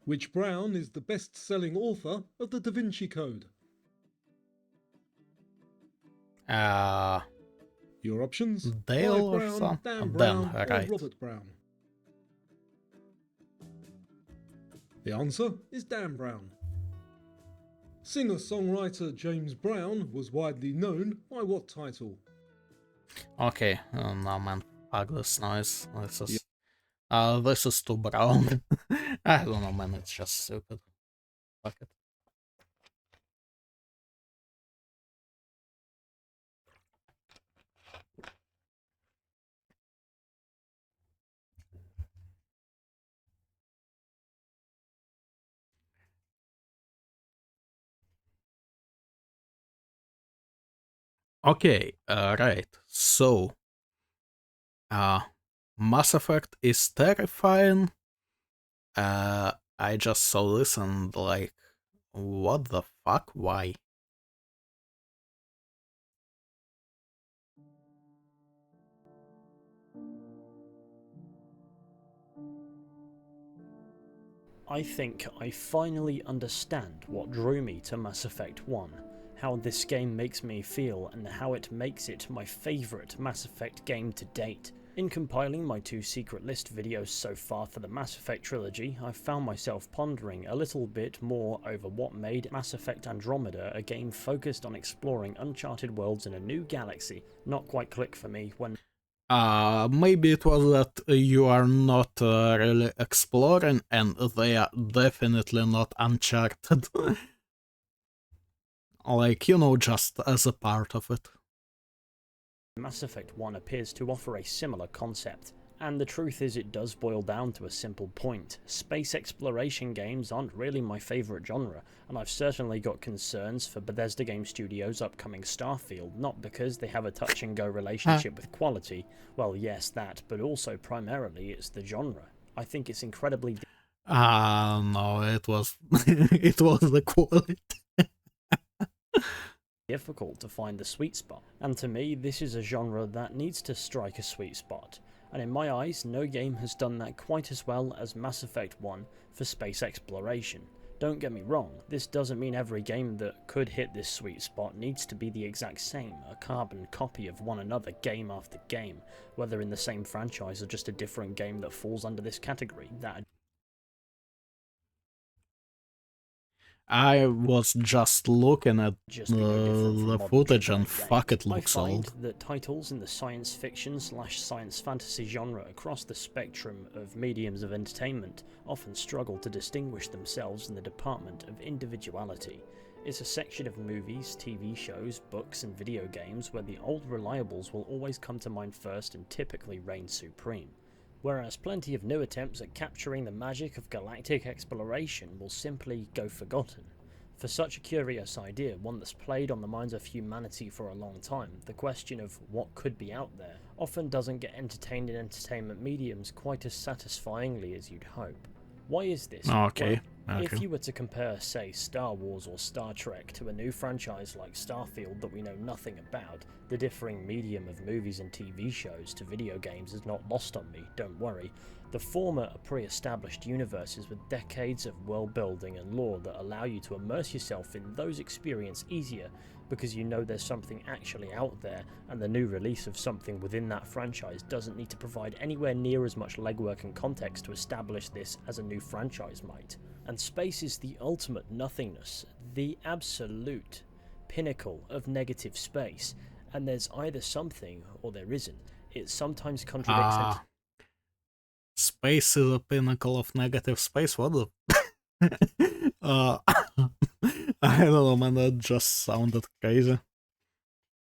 Which Brown is the best-selling author of the Da Vinci Code? Your options: Dale Clive or Brown, some? Dan Dan, Brown, or right. Robert Brown. The answer is Dan Brown. Singer-songwriter James Brown was widely known by what title? Okay, no man, fuck this noise. This is too brown. I don't know, man, it's just stupid. Fuck it. Okay, right. So, uh, Mass Effect is terrifying. I just saw this and like, what the fuck? Why? I think I finally understand what drew me to Mass Effect 1, how this game makes me feel and how it makes it my favourite Mass Effect game to date. In compiling my 2 secret list videos so far for the Mass Effect trilogy, I've found myself pondering a little bit more over what made Mass Effect Andromeda, a game focused on exploring uncharted worlds in a new galaxy, not quite click for me when Maybe it was that you are not really exploring, and they are definitely not Uncharted. Like, you know, just as a part of it. Mass Effect 1 appears to offer a similar concept. And the truth is, it does boil down to a simple point. Space exploration games aren't really my favourite genre, and I've certainly got concerns for Bethesda Game Studios' upcoming Starfield, not because they have a touch-and-go relationship with quality, well yes that, but also primarily it's the genre. I think it's incredibly No, it was it was the quality. difficult to find the sweet spot, and to me this is a genre that needs to strike a sweet spot. And in my eyes, no game has done that quite as well as Mass Effect 1 for space exploration. Don't get me wrong, this doesn't mean every game that could hit this sweet spot needs to be the exact same, a carbon copy of one another game after game, whether in the same franchise or just a different game that falls under this category. That I was just looking at just be no different from the modern footage AAA and fuck, games. it looks I find old. that titles in the science fiction / science fantasy genre across the spectrum of mediums of entertainment often struggle to distinguish themselves in the department of individuality. It's a section of movies, TV shows, books and video games where the old reliables will always come to mind first and typically reign supreme. Whereas plenty of new attempts at capturing the magic of galactic exploration will simply go forgotten. For such a curious idea, one that's played on the minds of humanity for a long time, the question of what could be out there often doesn't get entertained in entertainment mediums quite as satisfyingly as you'd hope. Why is this? Okay, Well, okay. if you were to compare, say, Star Wars or Star Trek to a new franchise like Starfield that we know nothing about, the differing medium of movies and TV shows to video games is not lost on me, don't worry. The former are pre-established universes with decades of world building and lore that allow you to immerse yourself in those experiences easier because you know there's something actually out there, and the new release of something within that franchise doesn't need to provide anywhere near as much legwork and context to establish this as a new franchise might. And space is the ultimate nothingness, the absolute pinnacle of negative space, and there's either something or there isn't. It sometimes contradicts Space is a pinnacle of negative space. What the? I don't know, man. That just sounded crazy.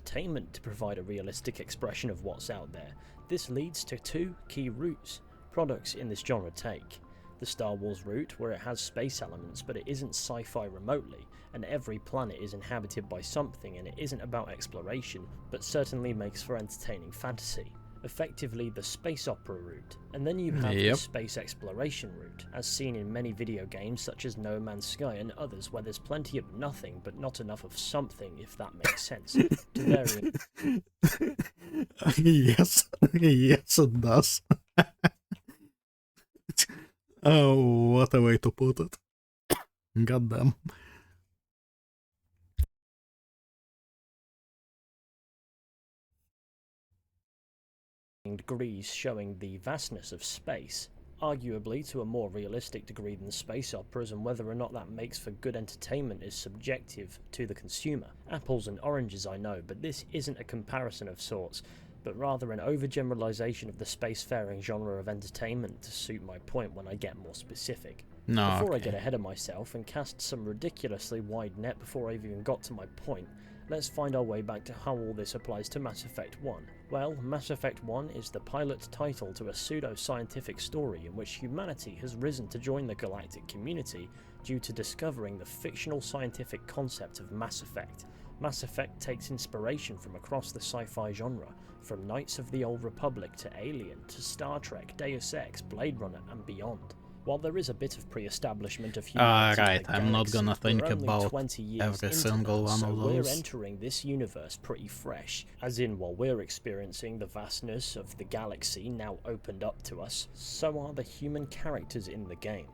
entertainment to provide a realistic expression of what's out there. This leads to 2 key routes products in this genre take. The Star Wars route, where it has space elements but it isn't sci-fi remotely, and every planet is inhabited by something and it isn't about exploration, but certainly makes for entertaining fantasy. Effectively the space opera route. And then you have the space exploration route, as seen in many video games such as No Man's Sky and others, where there's plenty of nothing but not enough of something, if that makes sense. To vary. Yes, yes it does. Oh, what a way to put it. Goddamn. Degrees showing the vastness of space, arguably to a more realistic degree than space operas, and whether or not that makes for good entertainment is subjective to the consumer. Apples and oranges, I know, but this isn't a comparison of sorts, but rather an overgeneralization of the spacefaring genre of entertainment to suit my point when I get more specific. No, Before I okay. get ahead of myself and cast some ridiculously wide net before I've even got to my point, let's find our way back to how all this applies to Mass Effect 1. Well, Mass Effect 1 is the pilot title to a pseudo-scientific story in which humanity has risen to join the galactic community due to discovering the fictional scientific concept of Mass Effect. Mass Effect takes inspiration from across the sci-fi genre, from Knights of the Old Republic to Alien to Star Trek, Deus Ex, Blade Runner and beyond. While there is a bit of pre-establishment of humanity Right, in the I'm not galaxy, gonna think we're only about 20 years every into single that, one so of we're those. entering this universe pretty fresh, as in while we're experiencing the vastness of the galaxy now opened up to us, so are the human characters in the game.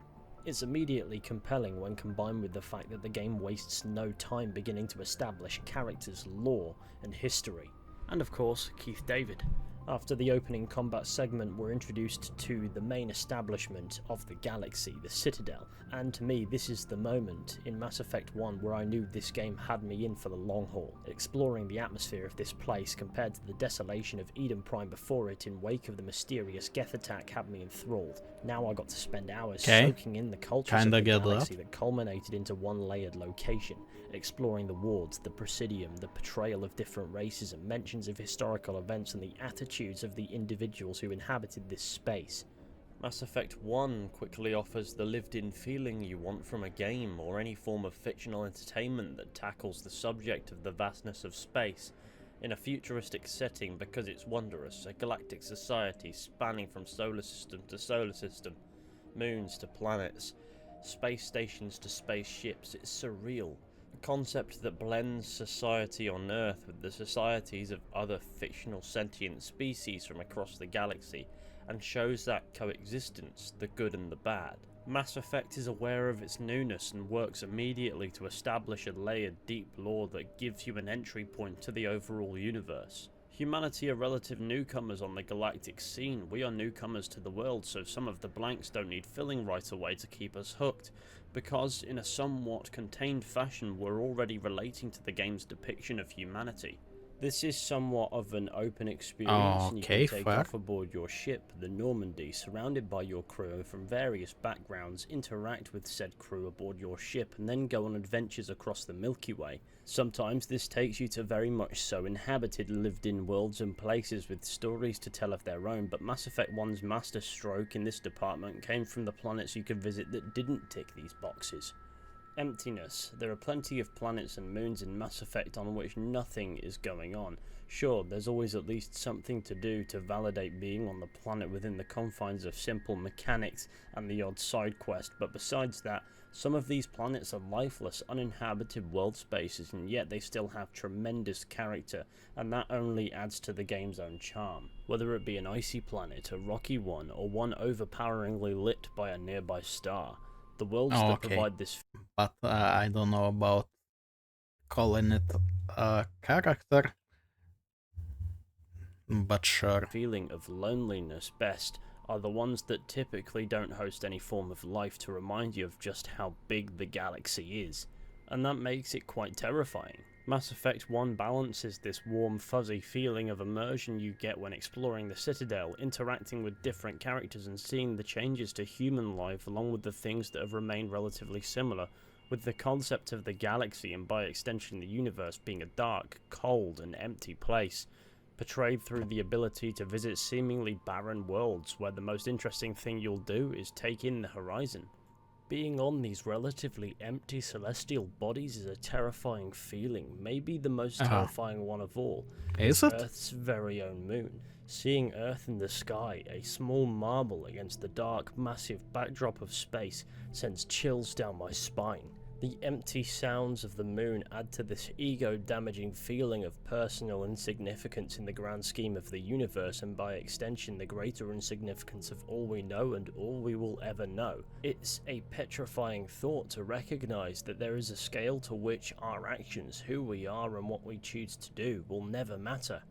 It's immediately compelling when combined with the fact that the game wastes no time beginning to establish characters' lore and history. And of course, Keith David. After the opening combat segment, we're introduced to the main establishment of the galaxy, the Citadel, and to me this is the moment in Mass Effect 1 where I knew this game had me in for the long haul. Exploring the atmosphere of this place compared to the desolation of Eden Prime before it in wake of the mysterious Geth attack had me enthralled. Now I got to spend hours soaking in the cultures of Kinda the get galaxy that culminated into one layered location, exploring the wards, the Presidium, the portrayal of different races and mentions of historical events and the attitudes of the individuals who inhabited this space. Mass Effect 1 quickly offers the lived-in feeling you want from a game or any form of fictional entertainment that tackles the subject of the vastness of space in a futuristic setting because it's wondrous, a galactic society spanning from solar system to solar system, moons to planets, space stations to spaceships. It's surreal. A concept that blends society on Earth with the societies of other fictional sentient species from across the galaxy, and shows that coexistence, the good and the bad. Mass Effect is aware of its newness and works immediately to establish a layered, deep lore that gives you an entry point to the overall universe. Humanity are relative newcomers on the galactic scene. We are newcomers to the world, so some of the blanks don't need filling right away to keep us hooked, because in a somewhat contained fashion we're already relating to the game's depiction of humanity. This is somewhat of an open experience, and you can take off aboard your ship, the Normandy, surrounded by your crew from various backgrounds, interact with said crew aboard your ship, and then go on adventures across the Milky Way. Sometimes this takes you to very much so inhabited lived-in worlds and places with stories to tell of their own, but Mass Effect 1's master stroke in this department came from the planets you could visit that didn't tick these boxes. Emptiness. There are plenty of planets and moons in Mass Effect on which nothing is going on. Sure, there's always at least something to do to validate being on the planet within the confines of simple mechanics and the odd side quest, but besides that, some of these planets are lifeless, uninhabited world spaces, and yet they still have tremendous character, and that only adds to the game's own charm. Whether it be an icy planet, a rocky one, or one overpoweringly lit by a nearby star, the worlds that provide this but I don't know about calling it a character, but sure. feeling of loneliness best are the ones that typically don't host any form of life to remind you of just how big the galaxy is, and that makes it quite terrifying. Mass Effect 1 balances this warm, fuzzy feeling of immersion you get when exploring the Citadel, interacting with different characters and seeing the changes to human life along with the things that have remained relatively similar, with the concept of the galaxy and by extension the universe being a dark, cold and empty place, portrayed through the ability to visit seemingly barren worlds where the most interesting thing you'll do is take in the horizon. Being on these relatively empty celestial bodies is a terrifying feeling, maybe the most terrifying one of all. Is it? Earth's very own moon. Seeing Earth in the sky, a small marble against the dark, massive backdrop of space, sends chills down my spine. The empty sounds of the moon add to this ego-damaging feeling of personal insignificance in the grand scheme of the universe, and by extension the greater insignificance of all we know and all we will ever know. It's a petrifying thought to recognize that there is a scale to which our actions, who we are and what we choose to do, will never matter.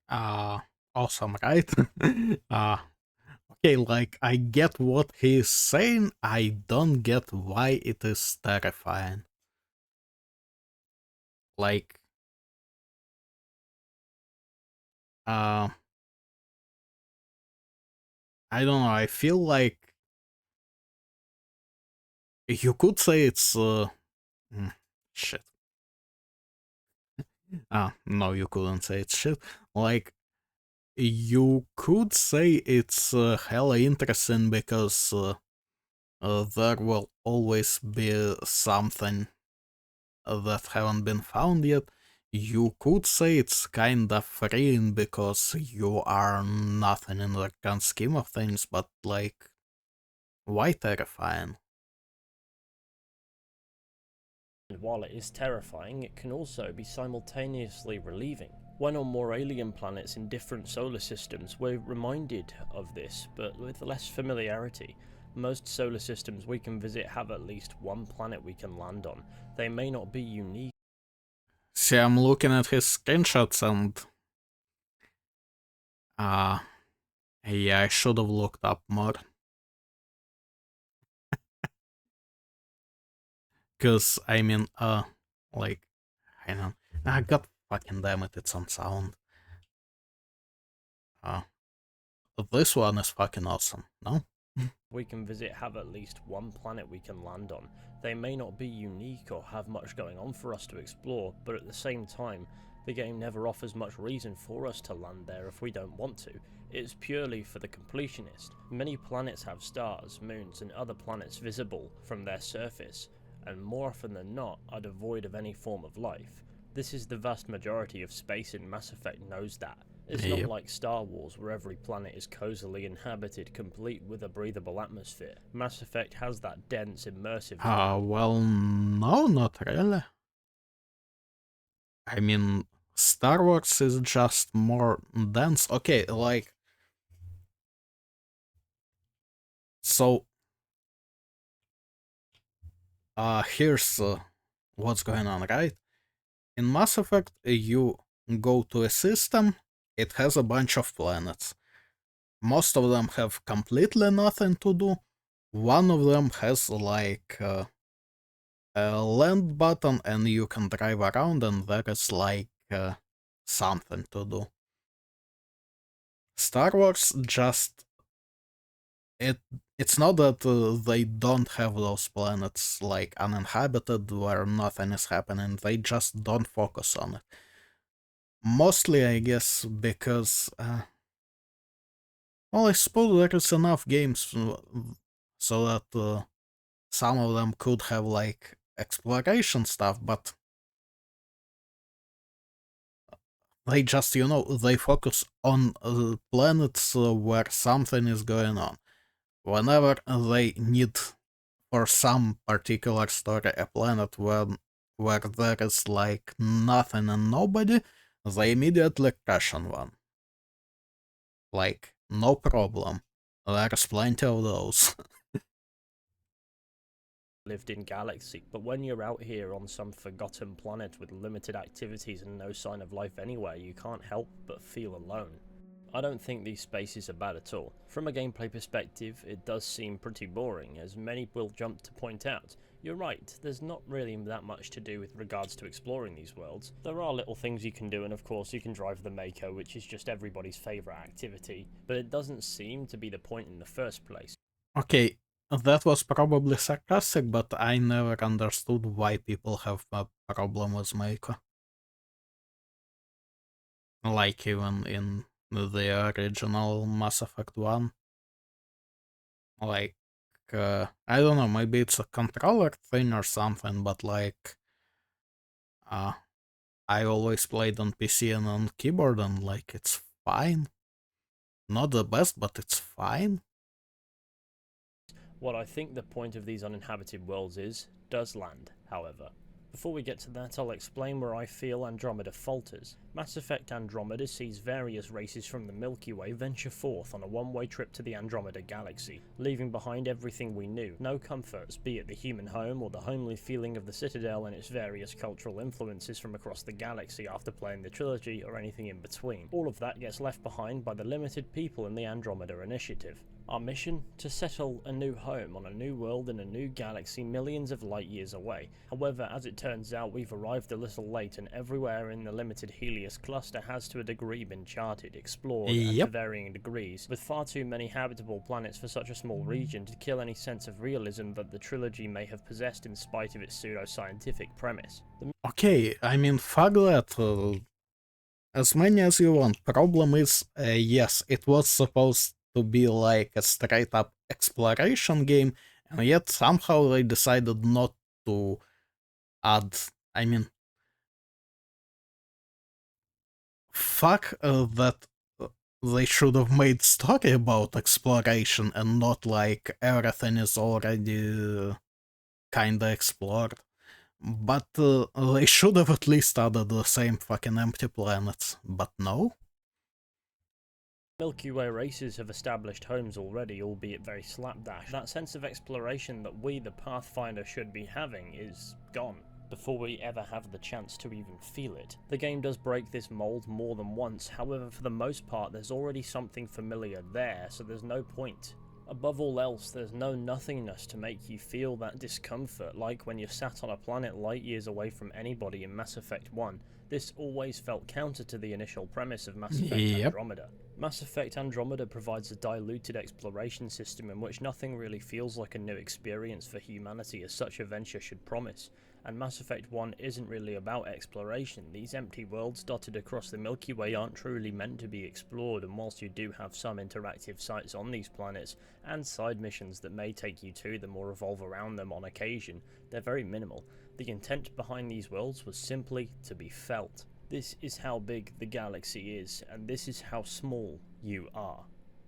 Awesome, right? Okay, like, I get what he's saying, I don't get why it is terrifying. Like, I don't know, I feel like you could say it's, shit. No, you couldn't say it's shit. Like, you could say it's hella interesting because there will always be something that haven't been found yet, you could say it's kinda freeing because you are nothing in the grand scheme of things, but like, why terrifying? And while it is terrifying, it can also be simultaneously relieving. When on more alien planets in different solar systems, we're reminded of this, but with less familiarity. Most solar systems we can visit have at least one planet we can land on. They may not be unique. See, I'm looking at his screenshots and... yeah, I should have looked up more. Cause, I mean, like, I know. God fucking damn it, it's on sound. This one is fucking awesome, no? We can visit have at least one planet we can land on. They may not be unique or have much going on for us to explore, but at the same time, the game never offers much reason for us to land there if we don't want to. It's purely for the completionist. Many planets have stars, moons, and other planets visible from their surface, and more often than not are devoid of any form of life. This is the vast majority of space in Mass Effect knows that. It's not Yep. like Star Wars where every planet is cozily inhabited, complete with a breathable atmosphere. Mass Effect has that dense, immersive... Well, no, not really. I mean, Star Wars is just more dense. Okay, like... So... here's what's going on, right? In Mass Effect, you go to a system, it has a bunch of planets. Most of them have completely nothing to do. One of them has like a land button and you can drive around and there is like something to do. Star Wars just it's not that they don't have those planets like uninhabited where nothing is happening, they just don't focus on it. Mostly, I guess, because well, I suppose there is enough games so that some of them could have like exploration stuff, but they just, they focus on planets where something is going on. Whenever they need, for some particular story, a planet where there is like nothing and nobody, they immediately crash on one. Like, no problem. There's plenty of those. lived in galaxy, but when you're out here on some forgotten planet with limited activities and no sign of life anywhere, you can't help but feel alone. I don't think these spaces are bad at all. From a gameplay perspective, it does seem pretty boring, as many will jump to point out. You're right, there's not really that much to do with regards to exploring these worlds. There are little things you can do, and of course you can drive the Mako, which is just everybody's favourite activity, but it doesn't seem to be the point in the first place. Okay, that was probably sarcastic, but I never understood why people have a problem with Mako. Like even in the original Mass Effect 1. Like, I don't know, maybe it's a controller thing or something, but like, I always played on PC and on keyboard and like, it's fine. Not the best, but it's fine. What I think the point of these uninhabited worlds does land, however. Before we get to that, I'll explain where I feel Andromeda falters. Mass Effect Andromeda sees various races from the Milky Way venture forth on a one-way trip to the Andromeda Galaxy, leaving behind everything we knew. No comforts, be it the human home or the homely feeling of the Citadel and its various cultural influences from across the galaxy after playing the trilogy or anything in between. All of that gets left behind by the limited people in the Andromeda Initiative. Our mission? To settle a new home on a new world in a new galaxy millions of light years away. However, as it turns out, we've arrived a little late and everywhere in the limited Helios cluster has to a degree been charted, explored, and to varying degrees, with far too many habitable planets for such a small region to kill any sense of realism that the trilogy may have possessed in spite of its pseudo-scientific premise. Okay, I mean, fuck that. As many as you want. Problem is, yes, it was supposed to be like a straight up exploration game, and yet somehow they decided not to add I mean, fuck that they should have made story about exploration and not like everything is already kinda explored. But they should have at least added the same fucking empty planets, but no? Milky Way races have established homes already, albeit very slapdash. That sense of exploration that we, the Pathfinder, should be having is gone before we ever have the chance to even feel it. The game does break this mold more than once, however for the most part there's already something familiar there, so there's no point. Above all else, there's no nothingness to make you feel that discomfort, like when you're sat on a planet light years away from anybody in Mass Effect 1. This always felt counter to the initial premise of Mass Effect Andromeda. Mass Effect Andromeda provides a diluted exploration system in which nothing really feels like a new experience for humanity as such a venture should promise. And Mass Effect 1 isn't really about exploration. These empty worlds dotted across the Milky Way aren't truly meant to be explored, and whilst you do have some interactive sites on these planets, and side missions that may take you to them or revolve around them on occasion, they're very minimal. The intent behind these worlds was simply to be felt. This is how big the galaxy is, and this is how small you are.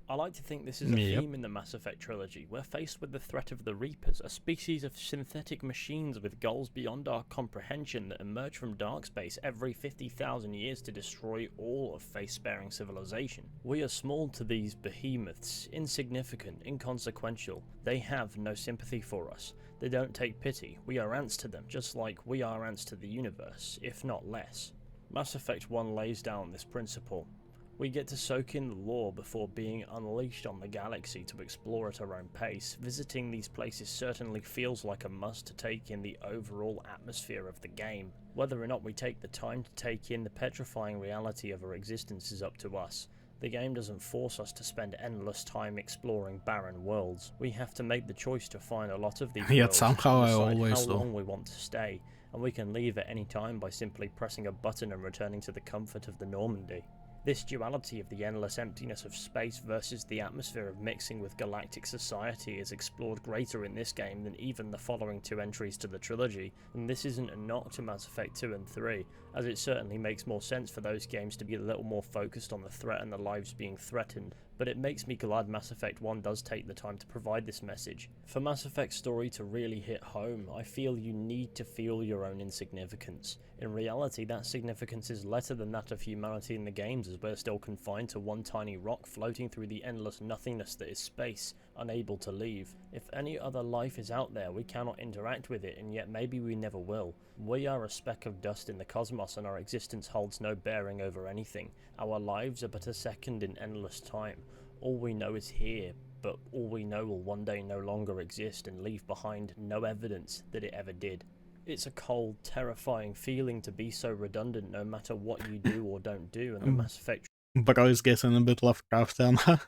I like to think this is a theme in the Mass Effect trilogy. We're faced with the threat of the Reapers, a species of synthetic machines with goals beyond our comprehension that emerge from dark space every 50,000 years to destroy all of face-sparing civilization. We are small to these behemoths, insignificant, inconsequential. They have no sympathy for us. They don't take pity. We are ants to them, just like we are ants to the universe, if not less. Mass Effect 1 lays down this principle. We get to soak in the lore before being unleashed on the galaxy to explore at our own pace. Visiting these places certainly feels like a must to take in the overall atmosphere of the game. Whether or not we take the time to take in the petrifying reality of our existence is up to us. The game doesn't force us to spend endless time exploring barren worlds. We have to make the choice to find a lot of these Yet worlds somehow and I decide always how do. long we want to stay, and we can leave at any time by simply pressing a button and returning to the comfort of the Normandy. This duality of the endless emptiness of space versus the atmosphere of mixing with galactic society is explored greater in this game than even the following two entries to the trilogy, and this isn't a knock to Mass Effect 2 and 3, as it certainly makes more sense for those games to be a little more focused on the threat and the lives being threatened, but it makes me glad Mass Effect 1 does take the time to provide this message. For Mass Effect's story to really hit home, I feel you need to feel your own insignificance. In reality, that significance is lesser than that of humanity in the games, as we're still confined to one tiny rock floating through the endless nothingness that is space, unable to leave. If any other life is out there, we cannot interact with it, and yet maybe we never will. We are a speck of dust in the cosmos, and our existence holds no bearing over anything. Our lives are but a second in endless time. All we know is here, but all we know will one day no longer exist and leave behind no evidence that it ever did. It's a cold, terrifying feeling to be so redundant no matter what you do or don't do, and the Mass Effect Bro is getting a bit Lovecraftian.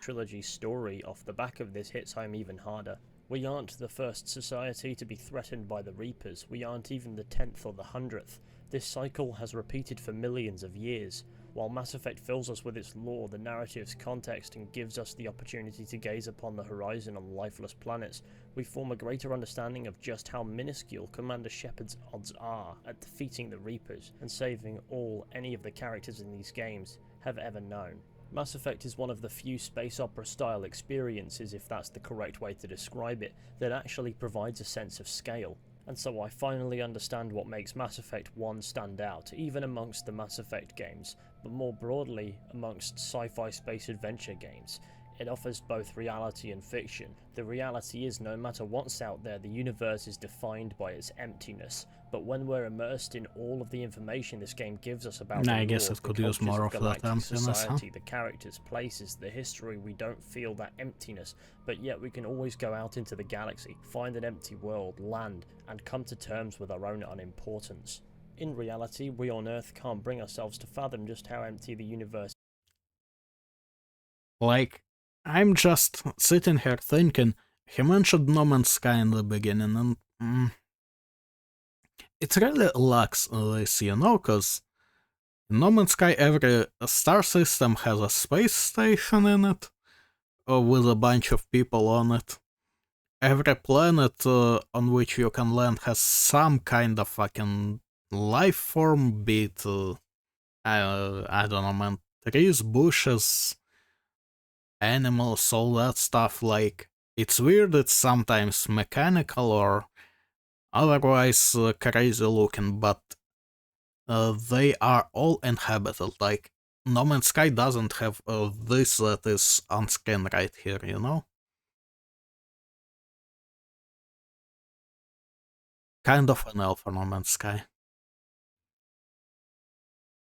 trilogy's story off the back of this hits home even harder. We aren't the first society to be threatened by the Reapers, we aren't even the 10th or the 100th. This cycle has repeated for millions of years. While Mass Effect fills us with its lore, the narrative's context, and gives us the opportunity to gaze upon the horizon on lifeless planets, we form a greater understanding of just how minuscule Commander Shepard's odds are at defeating the Reapers and saving all any of the characters in these games have ever known. Mass Effect is one of the few space opera style experiences, if that's the correct way to describe it, that actually provides a sense of scale. And so I finally understand what makes Mass Effect 1 stand out, even amongst the Mass Effect games, but more broadly amongst sci-fi space adventure games. It offers both reality and fiction. The reality is, no matter what's out there, the universe is defined by its emptiness. But when we're immersed in all of the information this game gives us about I the guess lore, it could the use cultures more of of that galactic emptiness, huh? society, the characters, places, the history, we don't feel that emptiness, but yet we can always go out into the galaxy, find an empty world, land, and come to terms with our own unimportance. In reality, we on Earth can't bring ourselves to fathom just how empty the universe Like, I'm just sitting here thinking, he mentioned No Man's Sky in the beginning, and it really lacks this, you know, cause in No Man's Sky every star system has a space station in it, with a bunch of people on it, every planet on which you can land has some kind of fucking life form, be it, I don't know, man, trees, bushes, animals, all that stuff. Like, it's weird, it's sometimes mechanical or otherwise crazy looking, but they are all inhabited. Like, No Man's Sky doesn't have this that is on screen right here, you know? Kind of an L for No Man's Sky.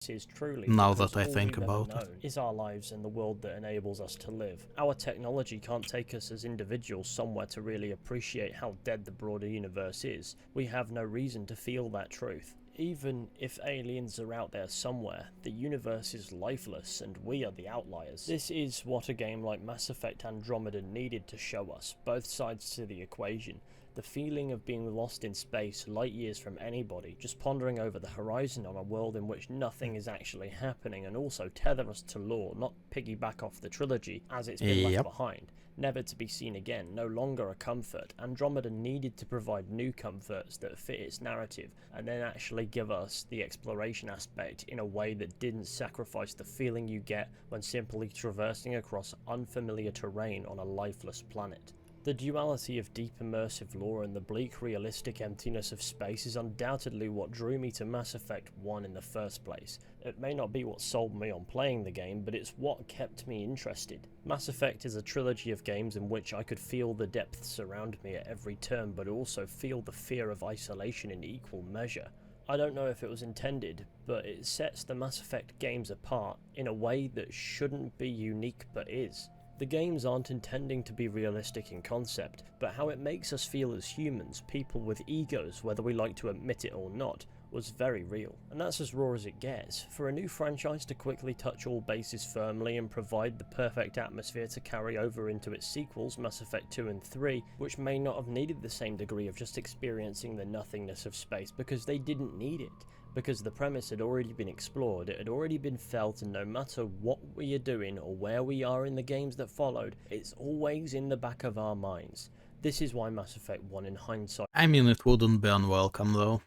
Is truly Now because that I all think we've about ever it. known is our lives and the world that enables us to live. Our technology can't take us as individuals somewhere to really appreciate how dead the broader universe is. We have no reason to feel that truth. Even if aliens are out there somewhere, the universe is lifeless and we are the outliers. This is what a game like Mass Effect Andromeda needed to show us, both sides to the equation. The feeling of being lost in space, light years from anybody, just pondering over the horizon on a world in which nothing is actually happening, and also tether us to lore, not piggyback off the trilogy as it's been left behind. Never to be seen again, no longer a comfort. Andromeda needed to provide new comforts that fit its narrative, and then actually give us the exploration aspect in a way that didn't sacrifice the feeling you get when simply traversing across unfamiliar terrain on a lifeless planet. The duality of deep immersive lore and the bleak realistic emptiness of space is undoubtedly what drew me to Mass Effect 1 in the first place. It may not be what sold me on playing the game, but it's what kept me interested. Mass Effect is a trilogy of games in which I could feel the depths around me at every turn, but also feel the fear of isolation in equal measure. I don't know if it was intended, but it sets the Mass Effect games apart in a way that shouldn't be unique but is. The games aren't intending to be realistic in concept, but how it makes us feel as humans, people with egos, whether we like to admit it or not, was very real. And that's as raw as it gets. For a new franchise to quickly touch all bases firmly and provide the perfect atmosphere to carry over into its sequels, Mass Effect 2 and 3, which may not have needed the same degree of just experiencing the nothingness of space because they didn't need it. Because the premise had already been explored, it had already been felt, and no matter what we are doing or where we are in the games that followed, it's always in the back of our minds. This is why Mass Effect 1 in hindsight I mean, it wouldn't be unwelcome though.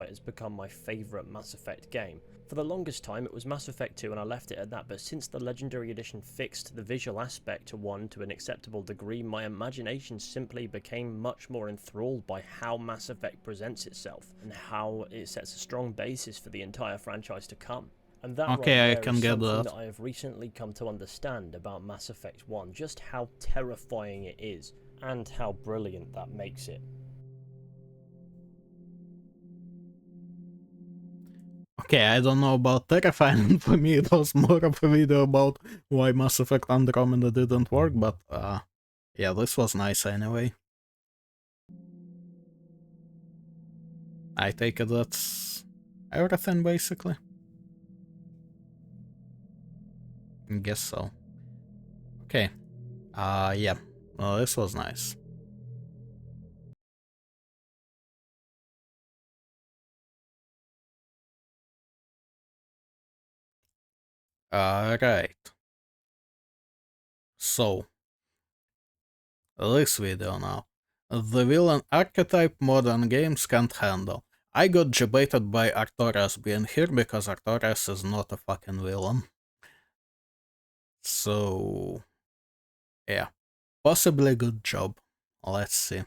has become my favourite Mass Effect game. For the longest time it was Mass Effect 2 and I left it at that, but since the Legendary Edition fixed the visual aspect to 1 to an acceptable degree, my imagination simply became much more enthralled by how Mass Effect presents itself, and how it sets a strong basis for the entire franchise to come. And that Okay, I right there can is get something that. that I have recently come to understand about Mass Effect 1, just how terrifying it is, and how brilliant that makes it. Okay, I don't know about terrifying. For me, it was more of a video about why Mass Effect Andromeda didn't work, but yeah, this was nice anyway. I take it that's everything, basically. Guess so. Okay. Yeah. Well, this was nice. Alright. So, this video now. The villain archetype modern games can't handle. I got debated by Artorias being here because Artorias is not a fucking villain. So, yeah. Possibly a good job. Let's see.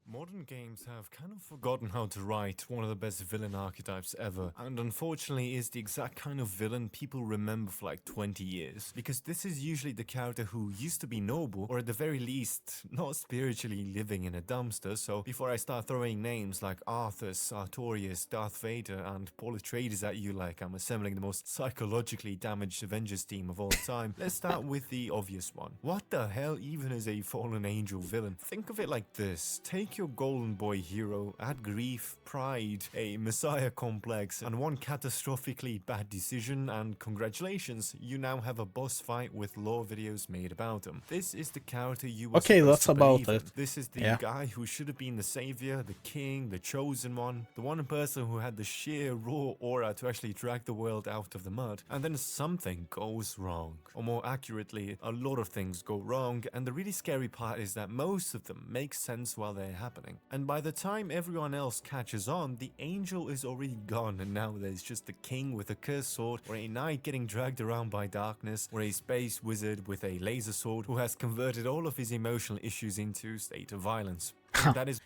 Modern games have kind of forgotten how to write one of the best villain archetypes ever, and unfortunately is the exact kind of villain people remember for like 20 years. Because this is usually the character who used to be noble, or at the very least, not spiritually living in a dumpster. So before I start throwing names like Arthas, Artorias, Darth Vader, and Paul Atreides at you like I'm assembling the most psychologically damaged Avengers team of all time, let's start with the obvious one. What the hell even is a fallen angel villain? Think of it like this. Take like your golden boy hero had grief, pride, a messiah complex, and one catastrophically bad decision, and congratulations, you now have a boss fight with lore videos made about him. This is the character you were Okay, supposed that's to about believe in. it. This is the Yeah. guy who should have been the savior, the king, the chosen one, the one person who had the sheer raw aura to actually drag the world out of the mud. And then something goes wrong. Or more accurately, a lot of things go wrong, and the really scary part is that most of them make sense while they're happening. And by the time everyone else catches on, the angel is already gone, and now there's just a king with a cursed sword, or a knight getting dragged around by darkness, or a space wizard with a laser sword who has converted all of his emotional issues into state of violence. And that is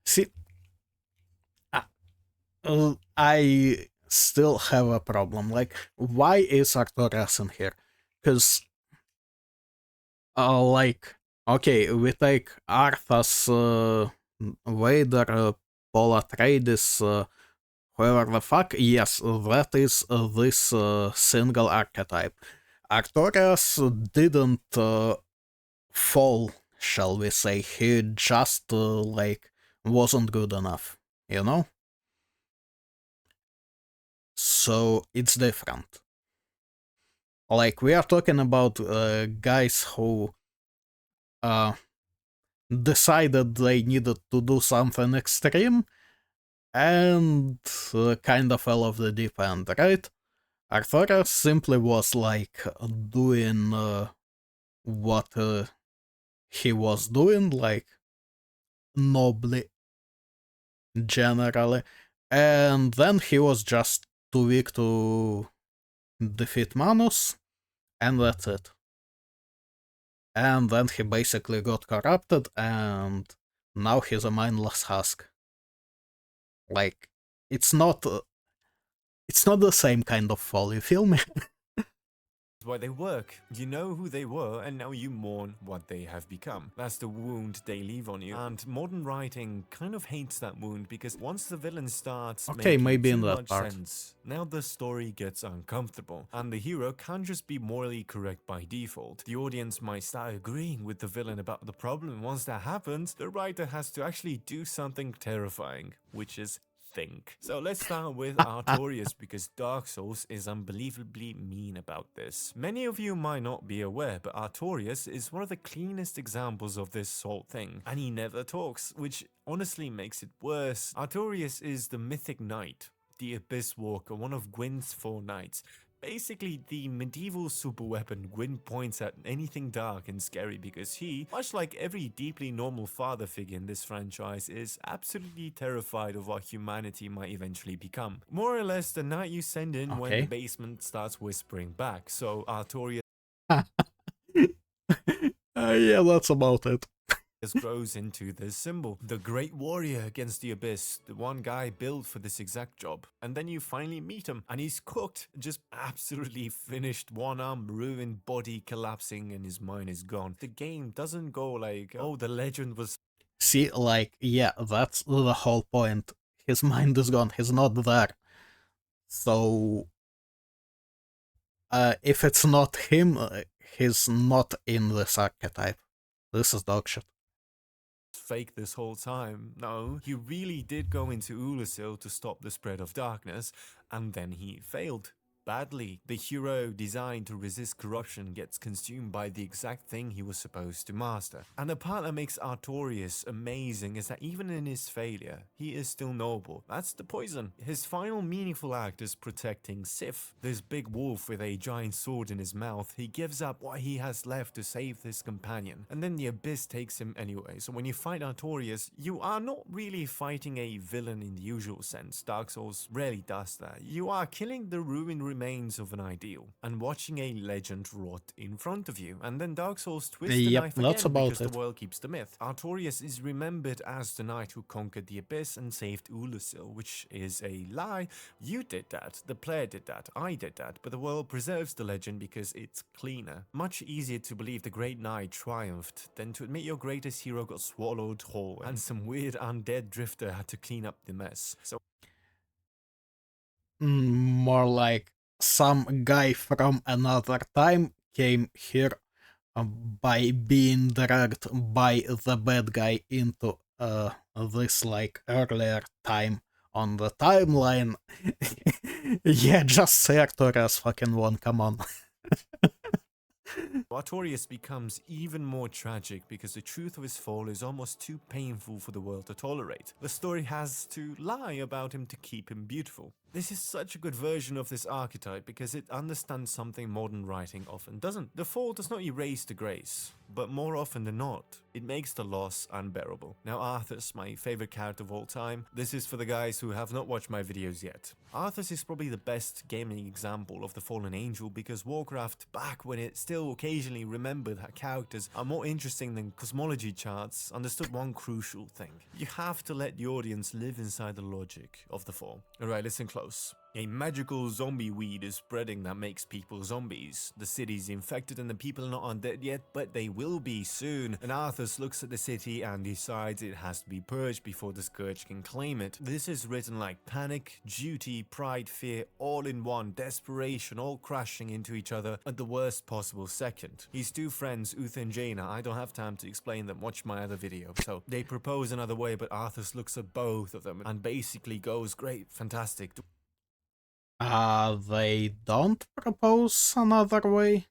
See, I still have a problem. Like, why is Artorias in here? Because, like, okay, we take Arthas, Vader, Paul Atreides, whoever the fuck. Yes, that is this single archetype. Artorias didn't fall, shall we say. He just, like, wasn't good enough, you know? So it's different. Like, we are talking about guys who decided they needed to do something extreme and kind of fell off the deep end, right? Arthurius simply was like doing what he was doing, like nobly, generally, and then he was just too weak to defeat Manus, and that's it. And then he basically got corrupted, and now he's a mindless husk. Like, it's not the same kind of fall, you feel me? why they work. You know who they were, and now you mourn what they have become. That's the wound they leave on you. And modern writing kind of hates that wound, because once the villain starts Okay, making maybe too in that much part. sense, now the story gets uncomfortable, and the hero can't just be morally correct by default. The audience might start agreeing with the villain about the problem. Once that happens, the writer has to actually do something terrifying, which is think. So let's start with Artorias, because Dark Souls is unbelievably mean about this. Many of you might not be aware, but Artorias is one of the cleanest examples of this whole thing, and he never talks, which honestly makes it worse. Artorias is the mythic knight, the Abyss Walker, one of Gwyn's 4 knights. Basically, the medieval superweapon Gwyn points at anything dark and scary, because he, much like every deeply normal father figure in this franchise, is absolutely terrified of what humanity might eventually become. More or less the knight you send in when the basement starts whispering back. So Artorias Yeah, that's about it. grows into this symbol, the great warrior against the abyss, the one guy built for this exact job. And then you finally meet him, and he's cooked, just absolutely finished, one arm ruined, body collapsing, and his mind is gone. The game doesn't go like, oh, the legend was... See, like, yeah, that's the whole point. His mind is gone, he's not there. So, if it's not him, he's not in this archetype. This is dog shit. Fake this whole time. No, he really did go into Ulasil to stop the spread of darkness, and then he failed. Badly. The hero designed to resist corruption gets consumed by the exact thing he was supposed to master. And the part that makes Artorias amazing is that even in his failure, he is still noble. That's the poison. His final meaningful act is protecting Sif, this big wolf with a giant sword in his mouth. He gives up what he has left to save his companion, and then the abyss takes him anyway. So when you fight Artorias, you are not really fighting a villain in the usual sense. Dark Souls rarely does that. You are killing the ruined remains of an ideal and watching a legend rot in front of you. And then Dark Souls twists the knife again because the world keeps the myth. Artorias is remembered as the knight who conquered the abyss and saved Ulasil, which is a lie. You did that, the player did that, I did that, but the world preserves the legend because it's cleaner. Much easier to believe the great knight triumphed than to admit your greatest hero got swallowed whole and some weird undead drifter had to clean up the mess. So more like some guy from another time came here by being dragged by the bad guy into this like earlier time on the timeline. Yeah, just Sertorius fucking won, come on. Artorias becomes even more tragic because the truth of his fall is almost too painful for the world to tolerate. The story has to lie about him to keep him beautiful. This is such a good version of this archetype because it understands something modern writing often doesn't. The fall does not erase the grace, but more often than not, it makes the loss unbearable. Now Arthas, my favorite character of all time, this is for the guys who have not watched my videos yet. Arthas is probably the best gaming example of the fallen angel because Warcraft, back when it still occasionally remembered that characters are more interesting than cosmology charts, understood one crucial thing. You have to let the audience live inside the logic of the fall. Alright, listen close. A magical zombie weed is spreading that makes people zombies. The city's infected and the people are not undead yet, but they will be soon. And Arthas looks at the city and decides it has to be purged before the scourge can claim it. This is written like panic, duty, pride, fear, all in one, desperation, all crashing into each other at the worst possible second. His two friends, Uther and Jaina, I don't have time to explain them, watch my other video. So they propose another way, but Arthas looks at both of them and basically goes, great, fantastic. They don't propose another way?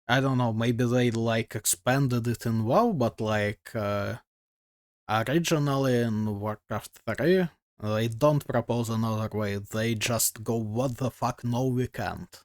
I don't know, maybe they like expanded it in WoW, but like originally in Warcraft 3, they don't propose another way, they just go, what the fuck, no we can't.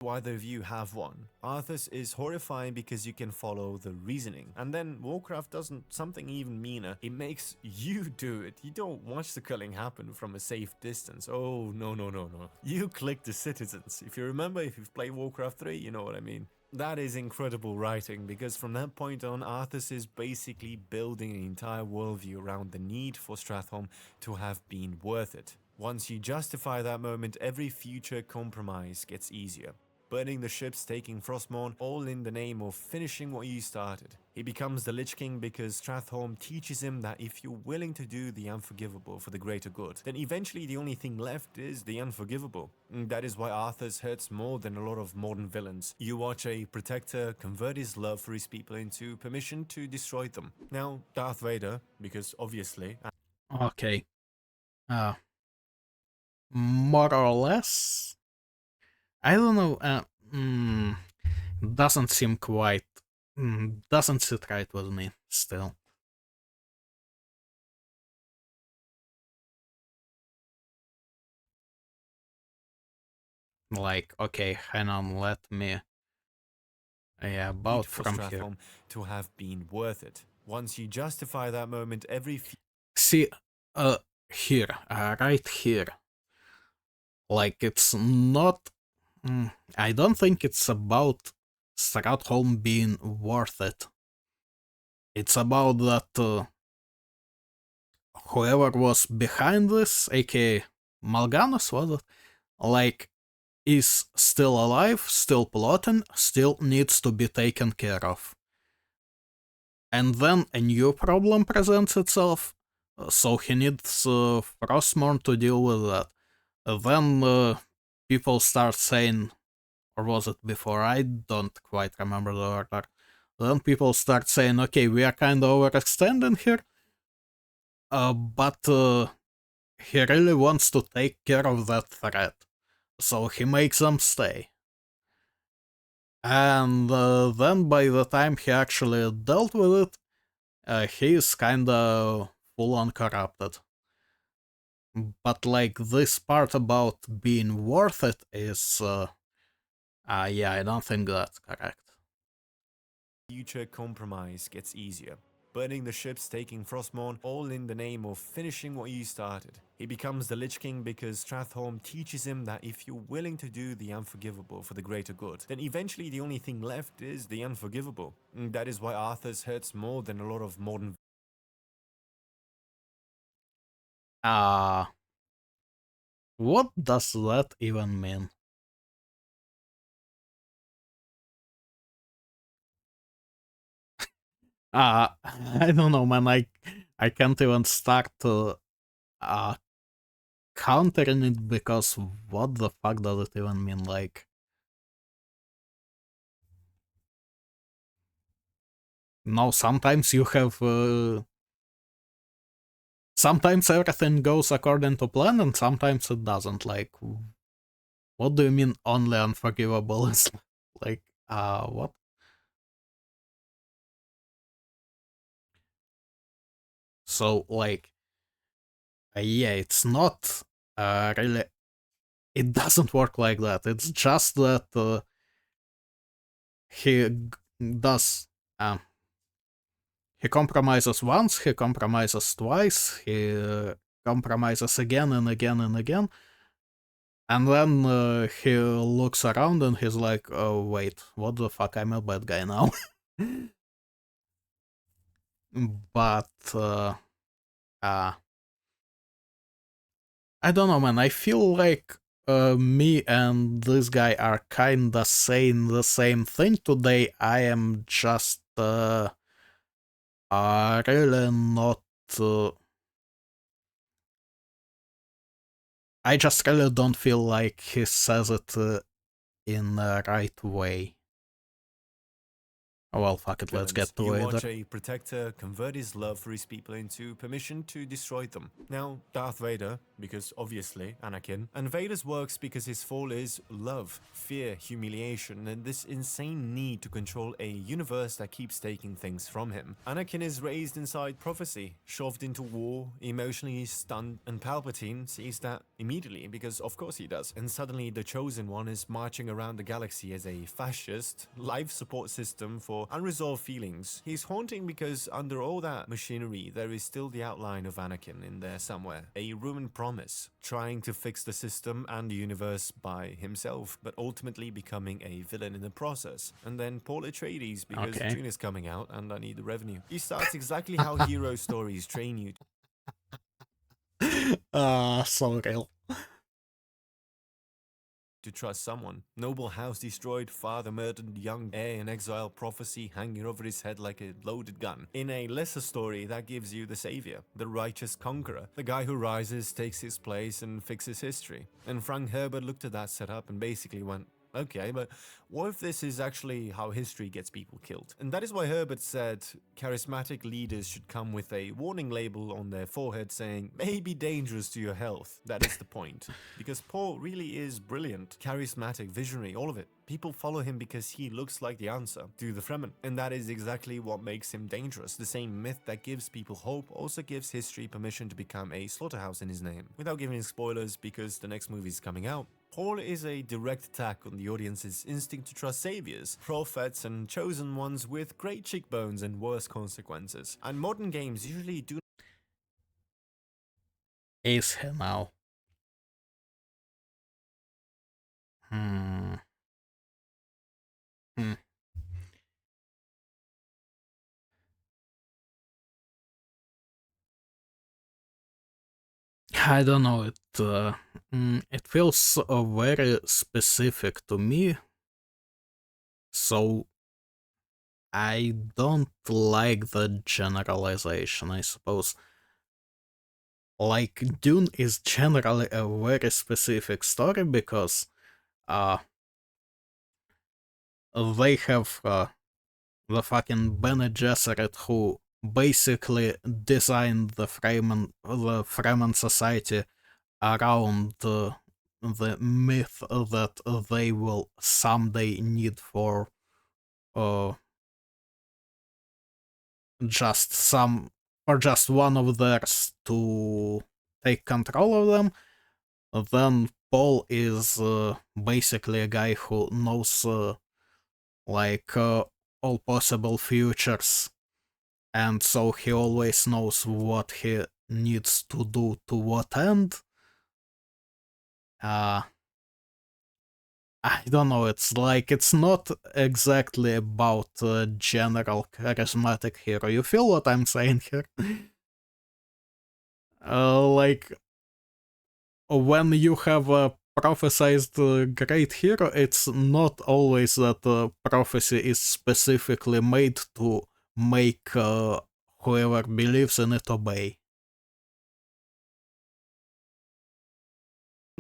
Either of you have one. Arthas is horrifying because you can follow the reasoning. And then Warcraft does something even meaner. It makes you do it. You don't watch the culling happen from a safe distance. Oh, no, no, no, no. You click the citizens. If you remember, if you've played Warcraft 3, you know what I mean. That is incredible writing, because from that point on, Arthas is basically building an entire worldview around the need for Stratholme to have been worth it. Once you justify that moment, every future compromise gets easier. Burning the ships, taking Frostmourne, all in the name of finishing what you started. He becomes the Lich King because Stratholme teaches him that if you're willing to do the unforgivable for the greater good, then eventually the only thing left is the unforgivable. And that is why Arthas hurts more than a lot of modern villains. You watch a protector convert his love for his people into permission to destroy them. Now, Darth Vader, because obviously... Okay. More or less? I don't know, doesn't seem quite, doesn't sit right with me, still. Like, okay, hang on, let me, yeah, about from here. To have been worth it. Once you justify that moment, every... See, here, right here. Like, it's not, I don't think it's about Stratholme being worth it. It's about that whoever was behind this, aka Mal'Ganis, was it? Like, is still alive, still plotting, still needs to be taken care of. And then a new problem presents itself, so he needs Frostmourne to deal with that. Then people start saying, or was it before? I don't quite remember the order. Then people start saying, okay, we are kind of overextending here, but he really wants to take care of that threat, so he makes them stay. And then by the time he actually dealt with it, he is kinda full-on corrupted. But like this part about being worth it is, yeah, I don't think that's correct. Future compromise gets easier. Burning the ships, taking Frostmourne, all in the name of finishing what you started. He becomes the Lich King because Stratholme teaches him that if you're willing to do the unforgivable for the greater good, then eventually the only thing left is the unforgivable. And that is why Arthas hurts more than a lot of modern... What does that even mean? I don't know, man. I can't even start to countering it, because what the fuck does it even mean? Like, No, sometimes you have sometimes everything goes according to plan and sometimes it doesn't. Like, what do you mean only unforgivable is like, what? So, like, yeah, it's not really, it doesn't work like that. It's just that he does, he compromises once, he compromises twice, he compromises again and again and again, and then he looks around and he's like, oh wait, what the fuck, I'm a bad guy now. But uh, I don't know, man. I feel like me and this guy are kinda saying the same thing today. I am just really not. I just really don't feel like he says it in the right way. Oh, well, fuck it, let's get to You Vader. watch a protector convert his love for his people into permission to destroy them. Now, Darth Vader, because obviously Anakin, and Vader's works because his fall is love, fear, humiliation, and this insane need to control a universe that keeps taking things from him. Anakin is raised inside prophecy, shoved into war, emotionally stunned, and Palpatine sees that immediately, because of course he does. And suddenly the Chosen One is marching around the galaxy as a fascist, life support system for unresolved feelings. He's haunting because under all that machinery, there is still the outline of Anakin in there somewhere. A ruined promise, trying to fix the system and the universe by himself, but ultimately becoming a villain in the process. And then Paul Atreides, because Okay. June is coming out and I need the revenue. He starts exactly how hero stories train you So real. to trust someone. Noble house destroyed, father murdered, young heir in exile, prophecy hanging over his head like a loaded gun. In a lesser story, that gives you the savior, the righteous conqueror, the guy who rises, takes his place, and fixes history. And Frank Herbert looked at that setup and basically went, okay, but what if this is actually how history gets people killed? And that is why Herbert said charismatic leaders should come with a warning label on their forehead saying, may be dangerous to your health. That is the point. Because Paul really is brilliant, charismatic, visionary, all of it. People follow him because he looks like the answer to the Fremen. And that is exactly what makes him dangerous. The same myth that gives people hope also gives history permission to become a slaughterhouse in his name. Without giving spoilers, because the next movie is coming out, Paul is a direct attack on the audience's instinct to trust saviors, prophets, and chosen ones with great cheekbones and worse consequences. And modern games usually do Is he now? Hmm. Hmm. I don't know. It feels very specific to me, so I don't like the generalization. I suppose. Like Dune is generally a very specific story because they have the fucking Bene Gesserit who basically designed the Fremen society around the myth that they will someday need for uh, just some or just one of theirs to take control of them. Then Paul is basically a guy who knows like all possible futures, and so he always knows what he needs to do to what end. I don't know, it's like, it's not exactly about a general charismatic hero. You feel what I'm saying here? Like, when you have a prophesized great hero, it's not always that prophecy is specifically made to make whoever believes in it obey.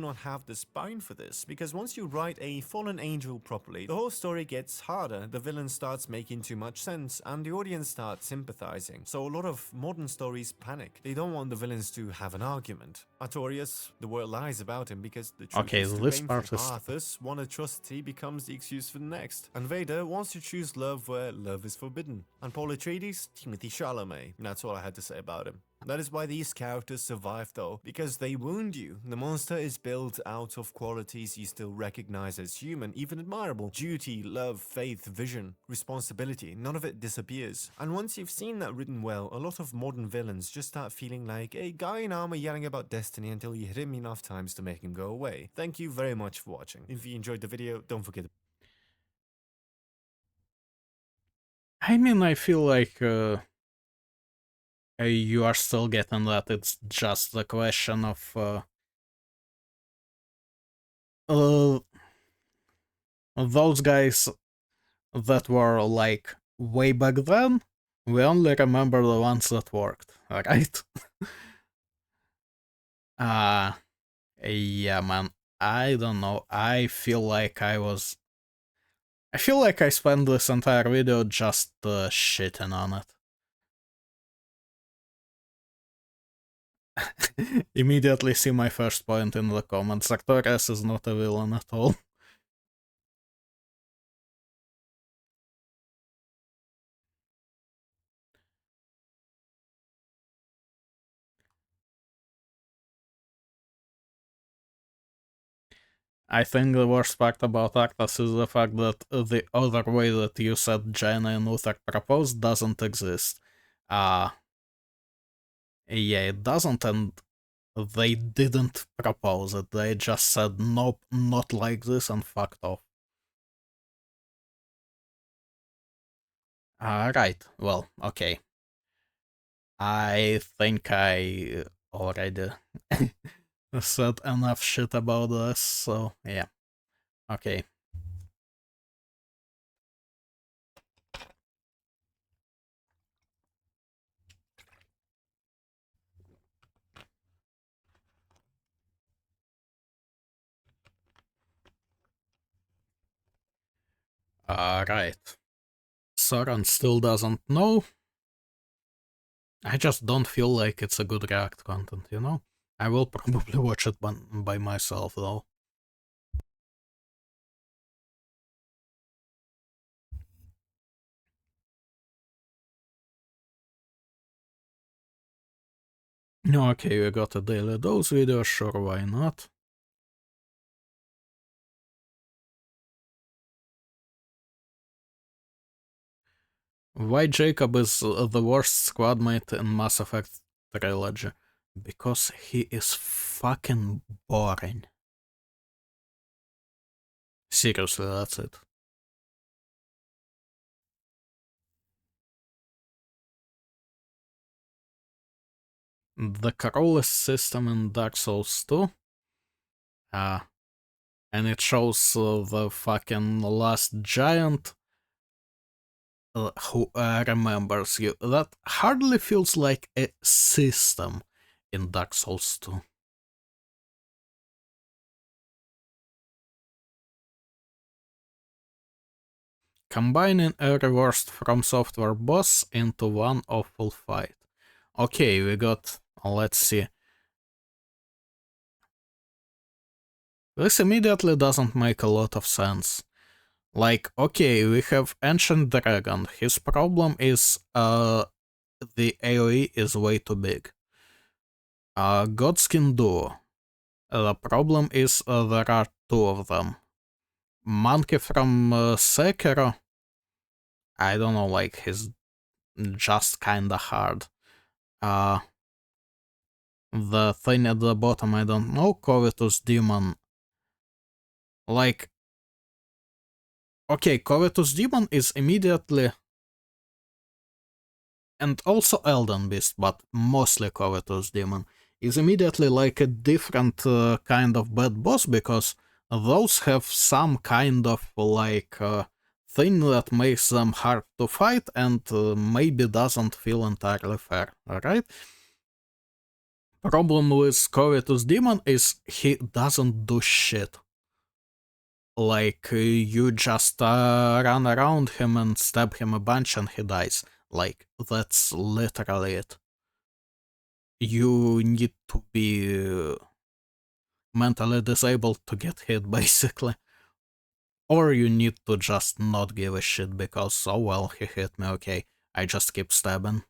not have the spine for this, because once you write a fallen angel properly, the whole story gets harder, the villain starts making too much sense, and the audience starts sympathizing. So a lot of modern stories panic. They don't want the villains to have an argument. Artorias, the world lies about him because the truth Okay, is too this painful. part is... Arthas, one atrocity becomes the excuse for the next. And Vader wants to choose love where love is forbidden. And Paul Atreides, Timothy Chalamet. And that's all I had to say about him. That is why these characters survive though, because they wound you. The monster is built out of qualities you still recognize as human, even admirable. Duty, love, faith, vision, responsibility, none of it disappears. And once you've seen that written well, a lot of modern villains just start feeling like a guy in armor yelling about destiny until you hit him enough times to make him go away. Thank you very much for watching. If you enjoyed the video, don't forget to... I mean, I feel like you are still getting that it's just the question of those guys that were like way back then. We only remember the ones that worked, right? Yeah, man. I don't know. I feel like I spent this entire video just shitting on it. Immediately see my first point in the comments. Artorias is not a villain at all. I think the worst part about Arthas is the fact that the other way that you said Jaina and Uther proposed doesn't exist. Yeah, it doesn't, and they didn't propose it. They just said, nope, not like this, and fucked off. Right, well, okay. I think I already said enough shit about this, so yeah. Okay. Right. Soren still doesn't know. I just don't feel like it's a good React content, you know? I will probably watch it by myself, though. Okay, we got a daily dose video, sure, why not? Why Jacob is the worst squadmate in Mass Effect trilogy? Because he is fucking boring. Seriously, that's it. The Corollas system in Dark Souls 2. And it shows the fucking last giant who remembers you. That hardly feels like a system in Dark Souls 2. Combining a reversed From Software boss into one awful fight. Okay, we got... let's see. This immediately doesn't make a lot of sense. Like, okay, we have Ancient Dragon. His problem is the AoE is way too big. Godskin Duo. The problem is there are two of them. Monkey from Sekiro. I don't know, like, he's just kinda hard. The thing at the bottom, I don't know. Covetous Demon. Like, okay, Covetous Demon is immediately... and also Elden Beast, but mostly Covetous Demon, is immediately like a different kind of bad boss, because those have some kind of like thing that makes them hard to fight and maybe doesn't feel entirely fair, alright? problem with Covetous Demon is he doesn't do shit. Like, you just run around him and stab him a bunch and he dies. Like, that's literally it. You need to be mentally disabled to get hit, basically. Or you need to just not give a shit because, oh well, he hit me, okay, I just keep stabbing.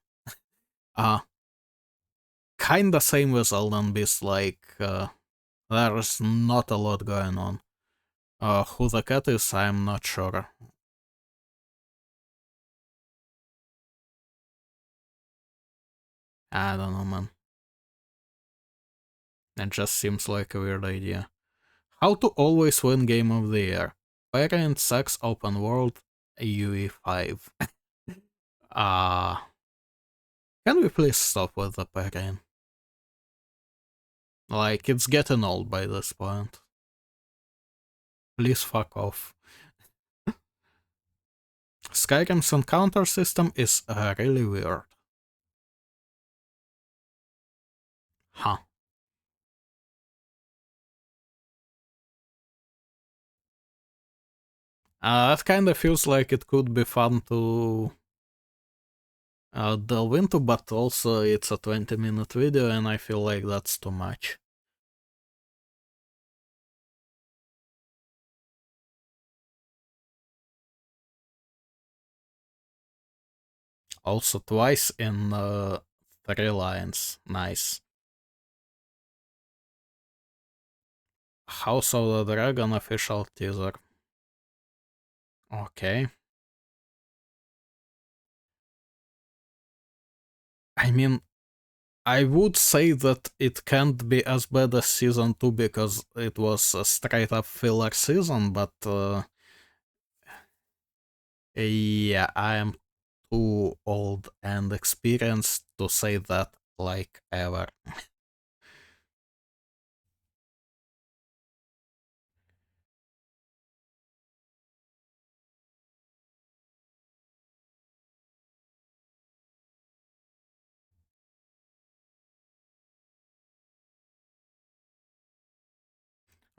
Kinda same with Elden Beast, like, there's not a lot going on. Who the cat is, I'm not sure. I don't know, man. It just seems like a weird idea. How to always win Game of the Year. Parent Sex Open World UE5. Can we please stop with the parent? Like, it's getting old by this point. Please fuck off. Skyrim's encounter system is really weird. Huh. That kinda feels like it could be fun to delve into, but also it's a 20-minute video and I feel like that's too much. Also twice in 3 lines. Nice. House of the Dragon official teaser. Okay. I mean, I would say that it can't be as bad as Season 2 because it was a straight up filler season, but yeah, I am too old and experienced to say that like ever.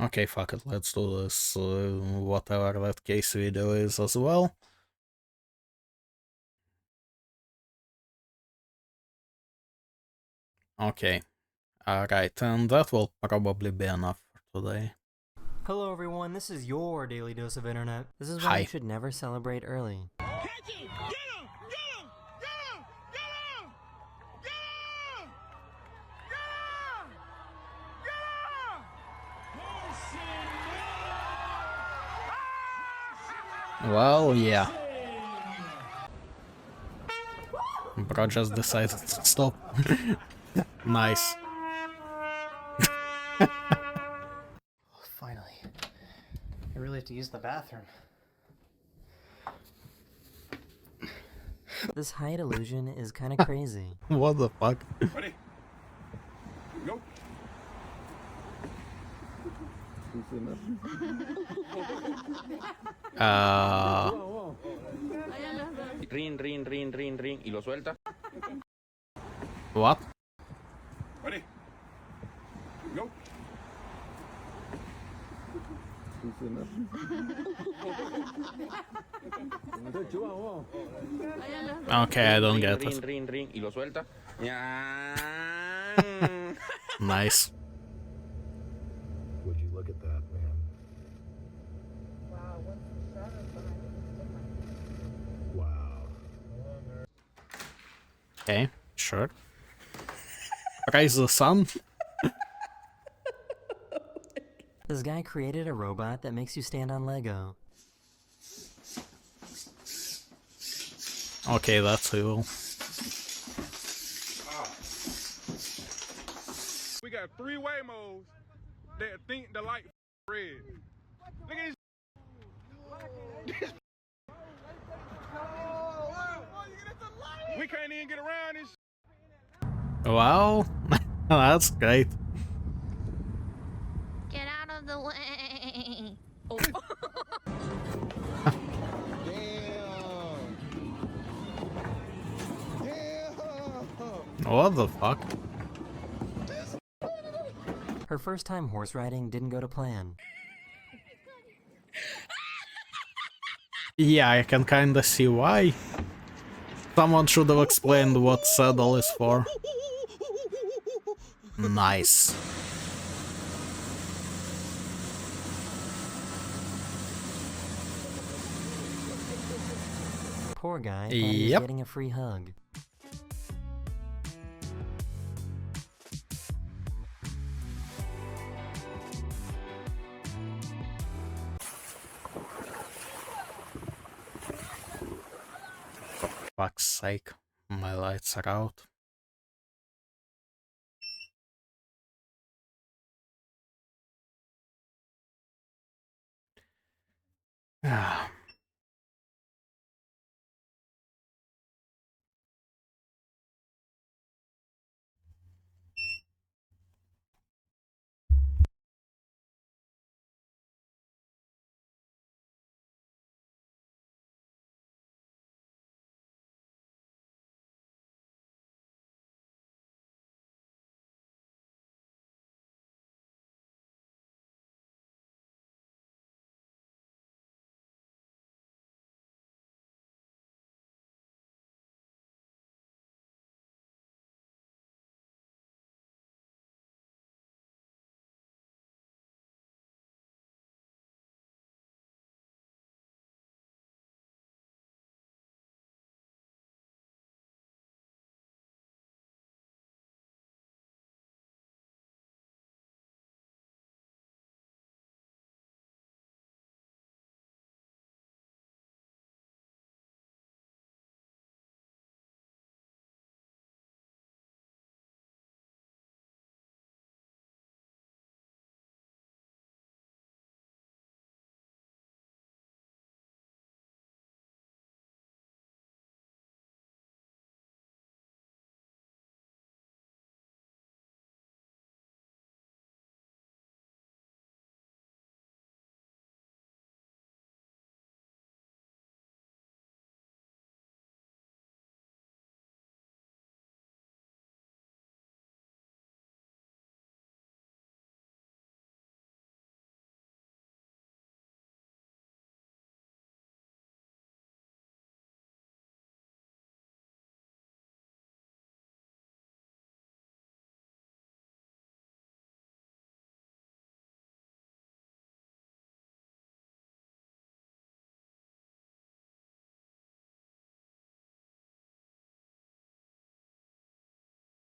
Okay, fuck it, let's do this, whatever that case video is as well. Okay, alright, and that will probably be enough for today. Hello everyone, this is your daily dose of internet. This is why Hi. you should never celebrate early. Well, yeah. Bro just decided to stop. Nice. Finally. I really have to use the bathroom. This height illusion is kind of crazy. What the fuck? Ready? Go. Rin, rin, rin, rin, rin, y lo suelta. What? Ready? Go. Okay, I don't get Rin, it. rin, rin, y lo suelta. Nice. Would you look at that, man? Wow. Okay, sure. Praise the sun. This guy created a robot that makes you stand on Lego. Okay, that's evil. We got 3 Waymos that think the light red. Look at this. We can't even get around this. Well, that's great. Get out of the way. Oh. What the fuck? Her first time horse riding didn't go to plan. Yeah, I can kinda see why. Someone should have explained what saddle is for. Nice. Poor guy thought he was Yep. getting a free hug. Fuck's sake, my lights are out. Ah.